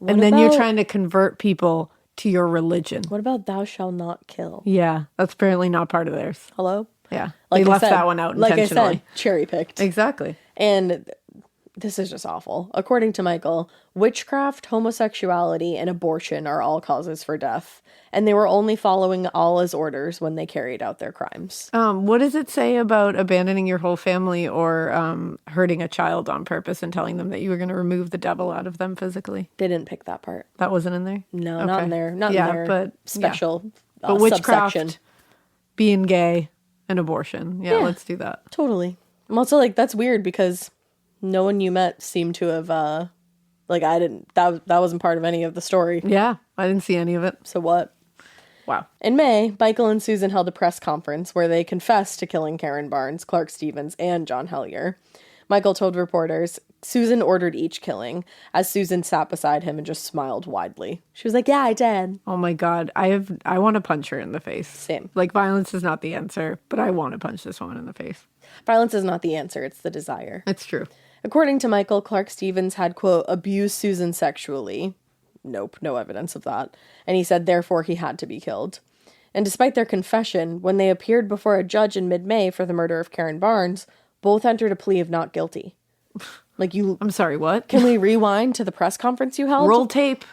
and then you're trying to convert people to your religion. What about thou shalt not kill? Yeah, that's apparently not part of theirs. Hello? Yeah, Like they I left said- that one out intentionally. Like I said, cherry picked. Exactly. And this is just awful. According to Michael, witchcraft, homosexuality, and abortion are all causes for death. And they were only following Allah's orders when they carried out their crimes. What does it say about abandoning your whole family or hurting a child on purpose and telling them that you were going to remove the devil out of them physically? They didn't pick that part. That wasn't in there? No, not in there. Not in their but special But witchcraft, subsection. being gay, and abortion. Yeah, Yeah. let's do that. Totally. I'm also like, that's weird because no one you met seemed to have, I didn't, that wasn't part of any of the story. Yeah, I didn't see any of it. So what? Wow. In May, Michael and Suzan held a press conference where they confessed to killing Karen Barnes, Clark Stevens, and Jon Hellyar. Michael told reporters Suzan ordered each killing, as Suzan sat beside him and just smiled widely. She was like, yeah, I did. Oh my God. I want to punch her in the face. Same. Like, violence is not the answer, but I want to punch this woman in the face. Violence is not the answer, it's the desire. It's true. According to Michael, Clark Stevens had, quote, abused Suzan sexually. Nope, no evidence of that. And he said, therefore, he had to be killed. And despite their confession, when they appeared before a judge in mid-May for the murder of Karen Barnes, both entered a plea of not guilty. I'm sorry, what? Can we rewind to the press conference you held? Roll tape.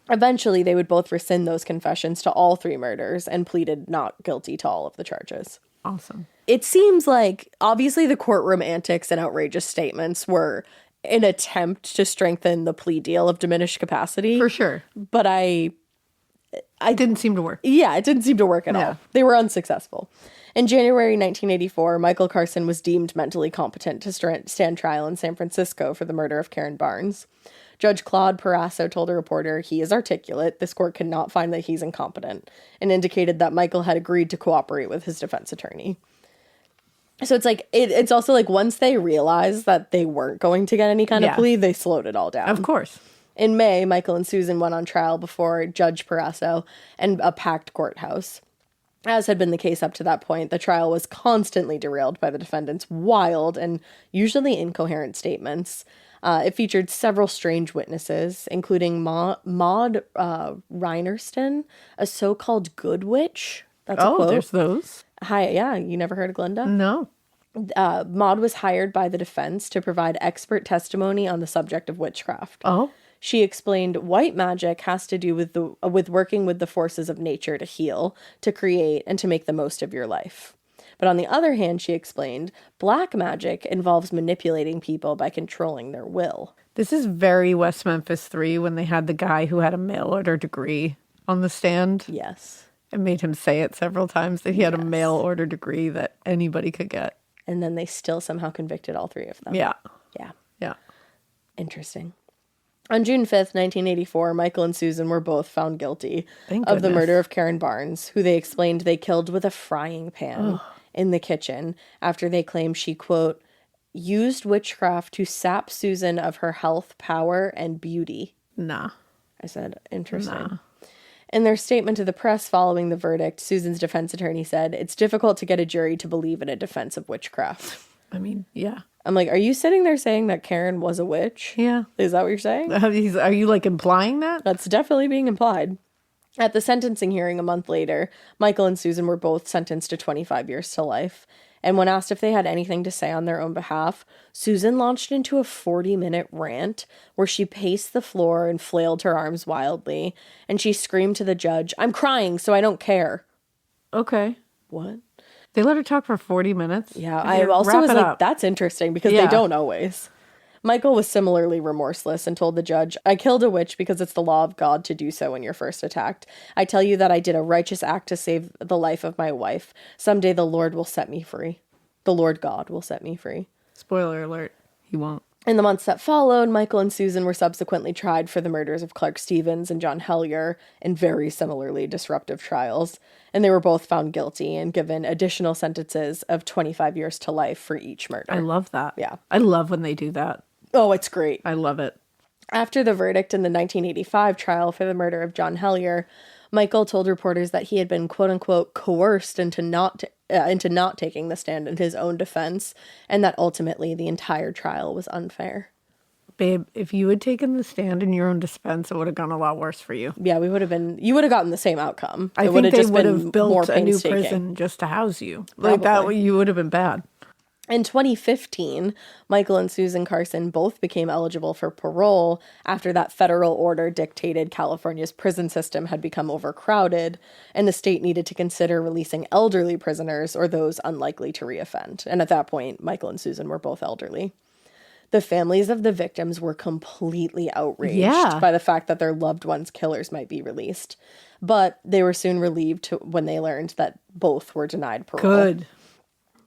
Eventually, they would both rescind those confessions to all 3 murders and pleaded not guilty to all of the charges. Awesome. It seems like, obviously, the courtroom antics and outrageous statements were an attempt to strengthen the plea deal of diminished capacity. For sure. But I didn't seem to work. Yeah, it didn't seem to work at Yeah. all. They were unsuccessful. In January 1984, Michael Carson was deemed mentally competent to stand trial in San Francisco for the murder of Karen Barnes. Judge Claude Parasso told a reporter he is articulate, this court cannot find that he's incompetent, and indicated that Michael had agreed to cooperate with his defense attorney. So it's like, it's also like once they realized that they weren't going to get any kind of Yeah. plea, they slowed it all down. Of course. In May, Michael and Suzan went on trial before Judge Parasso and a packed courthouse. As had been the case up to that point, the trial was constantly derailed by the defendant's wild and usually incoherent statements. It featured several strange witnesses, including Maud Reinerston, a so-called good witch. That's a quote. There's those. Hi, yeah, you never heard of Glenda? No. Maud was hired by the defense to provide expert testimony on the subject of witchcraft. Oh. She explained white magic has to do with working with the forces of nature to heal, to create, and to make the most of your life. But on the other hand, she explained, black magic involves manipulating people by controlling their will. This is very West Memphis 3 when they had the guy who had a mail order degree on the stand. Yes. It made him say it several times that he had a mail order degree that anybody could get. And then they still somehow convicted all 3 of them. Yeah. Yeah. Yeah. Interesting. On June 5th, 1984, Michael and Suzan were both found guilty Thank of the goodness. murder of Karen Barnes, who they explained they killed with a frying pan in the kitchen after they claimed she, quote, used witchcraft to sap Suzan of her health, power, and beauty. Nah. I said, interesting. In their statement to the press following the verdict, Susan's defense attorney said, it's difficult to get a jury to believe in a defense of witchcraft. I mean, yeah. I'm like, are you sitting there saying that Karen was a witch? Yeah. Is that what you're saying? Are you like implying that? That's definitely being implied. At the sentencing hearing a month later, Michael and Suzan were both sentenced to 25 years to life. And when asked if they had anything to say on their own behalf, Suzan launched into a 40-minute rant where she paced the floor and flailed her arms wildly. And she screamed to the judge, I'm crying, so I don't care. Okay. What? They let her talk for 40 minutes? Yeah, Okay, I also wrap was it like, up. that's interesting because Yeah. they don't always. Michael was similarly remorseless and told the judge, I killed a witch because it's the law of God to do so when you're first attacked. I tell you that I did a righteous act to save the life of my wife. Someday the Lord will set me free. The Lord God will set me free. Spoiler alert, he won't. In the months that followed, Michael and Suzan were subsequently tried for the murders of Clark Stevens and Jon Hellyar in very similarly disruptive trials, and they were both found guilty and given additional sentences of 25 years to life for each murder. I love that. Yeah. I love when they do that. Oh, it's great. I love it. After the verdict in the 1985 trial for the murder of Jon Hellyar, Michael told reporters that he had been quote-unquote coerced into not taking the stand in his own defense, and that ultimately the entire trial was unfair. Babe, if you had taken the stand in your own defense, it would have gone a lot worse for you. Yeah, you would have gotten the same outcome. I think they would have built a new prison just to house you. Like that, you would have been bad. In 2015, Michael and Suzan Carson both became eligible for parole after that federal order dictated California's prison system had become overcrowded, and the state needed to consider releasing elderly prisoners or those unlikely to reoffend. And at that point, Michael and Suzan were both elderly. The families of the victims were completely outraged by the fact that their loved ones' killers might be released, but they were soon relieved when they learned that both were denied parole. Good.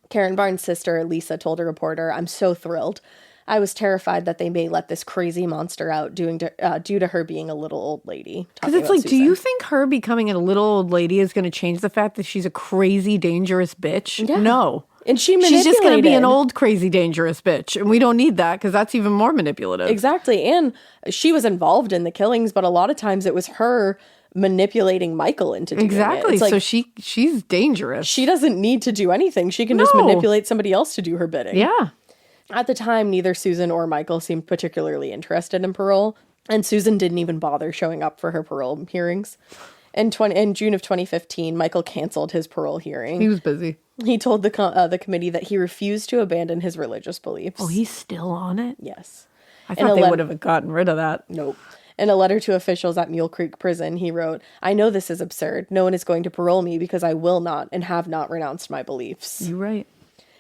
Karen Barnes' sister, Lisa, told a reporter, I'm so thrilled. I was terrified that they may let this crazy monster out due to her being a little old lady. Because it's like, do you think her becoming a little old lady is going to change the fact that she's a crazy, dangerous bitch? Yeah. No. And she's just going to be an old, crazy, dangerous bitch. And we don't need that because that's even more manipulative. Exactly. And she was involved in the killings, but a lot of times it was her manipulating Michael into doing exactly. it. It's like, so she's dangerous. She doesn't need to do anything. She can just manipulate somebody else to do her bidding. Yeah. At the time, neither Suzan or Michael seemed particularly interested in parole, and Suzan didn't even bother showing up for her parole hearings. In June of 2015, Michael canceled his parole hearing. He was busy. He told the committee that he refused to abandon his religious beliefs. Oh, he's still on it? Yes. I thought they would have gotten rid of that. Nope. In a letter to officials at Mule Creek Prison, he wrote, I know this is absurd. No one is going to parole me because I will not and have not renounced my beliefs. You're right.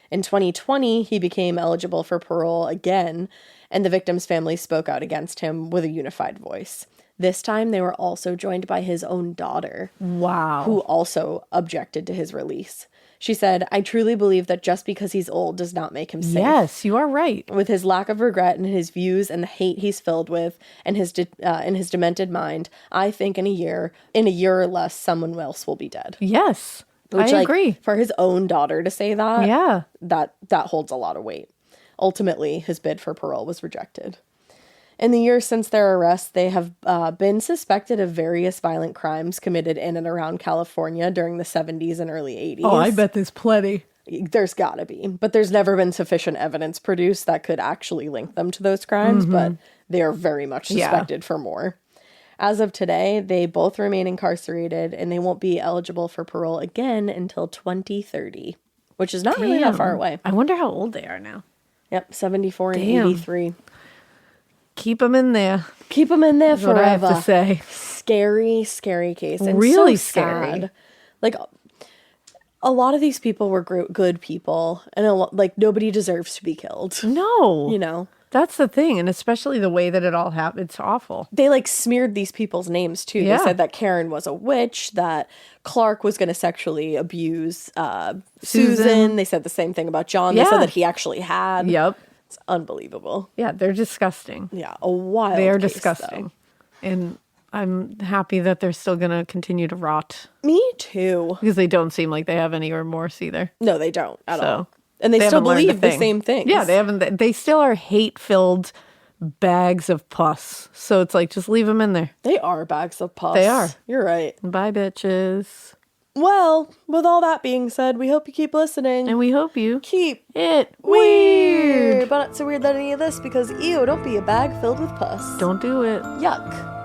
In 2020, he became eligible for parole again, and the victim's family spoke out against him with a unified voice. This time, they were also joined by his own daughter. Wow. Who also objected to his release. She said, I truly believe that just because he's old does not make him safe. Yes, you are right. With his lack of regret and his views and the hate he's filled with and his demented mind, I think in a year or less, someone else will be dead. Yes, I agree. For his own daughter to say that, yeah, that holds a lot of weight. Ultimately, his bid for parole was rejected. In the years since their arrest, they have been suspected of various violent crimes committed in and around California during the 70s and early 80s. Oh, I bet there's plenty. There's gotta be. But there's never been sufficient evidence produced that could actually link them to those crimes, but they are very much suspected for more. As of today, they both remain incarcerated, and they won't be eligible for parole again until 2030, which is not really that far away. I wonder how old they are now. Yep, 74 and 83. Keep them in there. Keep them in there forever. What I have to say. Scary, scary case. And really so scary. Sad. Like, a lot of these people were good people, and nobody deserves to be killed. No. You know? That's the thing, and especially the way that it all happened. It's awful. They, smeared these people's names, too. Yeah. They said that Karen was a witch, that Clark was going to sexually abuse Suzan. They said the same thing about Jon. They said that he actually had. Yep. It's unbelievable. Yeah, they're disgusting. Yeah, a wild They are case, disgusting. Though. And I'm happy that they're still going to continue to rot. Me too. Because they don't seem like they have any remorse either. No, they don't at all. And they still believe the same things. Yeah, they still are hate-filled bags of pus. So it's like, just leave them in there. They are bags of pus. They are. You're right. Bye, bitches. Well, with all that being said, we hope you keep listening. And we hope you keep it weird. But not so weird than any of this, because ew, don't be a bag filled with pus. Don't do it. Yuck.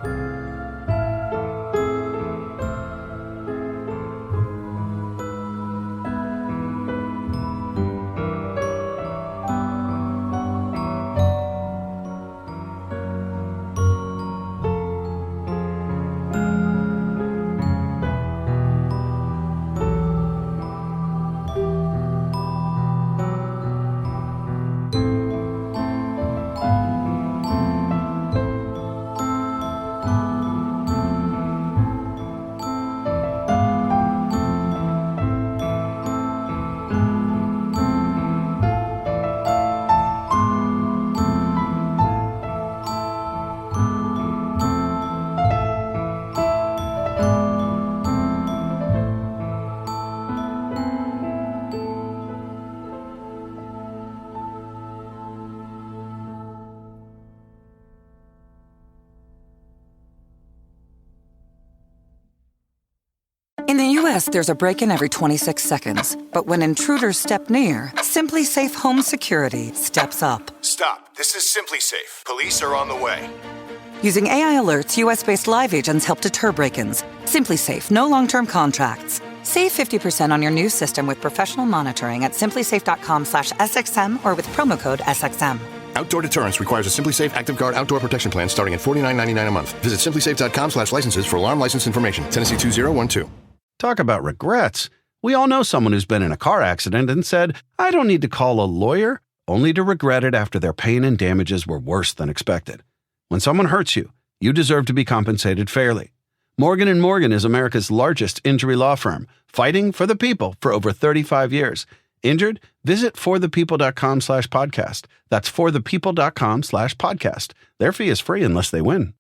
In the U.S., there's a break-in every 26 seconds. But when intruders step near, Simply Safe Home Security steps up. Stop. This is Simply Safe. Police are on the way. Using AI alerts, U.S.-based live agents help deter break-ins. Simply Safe, no long-term contracts. Save 50% on your new system with professional monitoring at simplysafe.com/SXM or with promo code SXM. Outdoor deterrence requires a Simply Safe Active Guard outdoor protection plan starting at $49.99 a month. Visit simplysafe.com/licenses for alarm license information. Tennessee 2012. Talk about regrets. We all know someone who's been in a car accident and said, I don't need to call a lawyer, only to regret it after their pain and damages were worse than expected. When someone hurts you, you deserve to be compensated fairly. Morgan & Morgan is America's largest injury law firm, fighting for the people for over 35 years. Injured? Visit forthepeople.com/podcast. That's forthepeople.com/podcast. Their fee is free unless they win.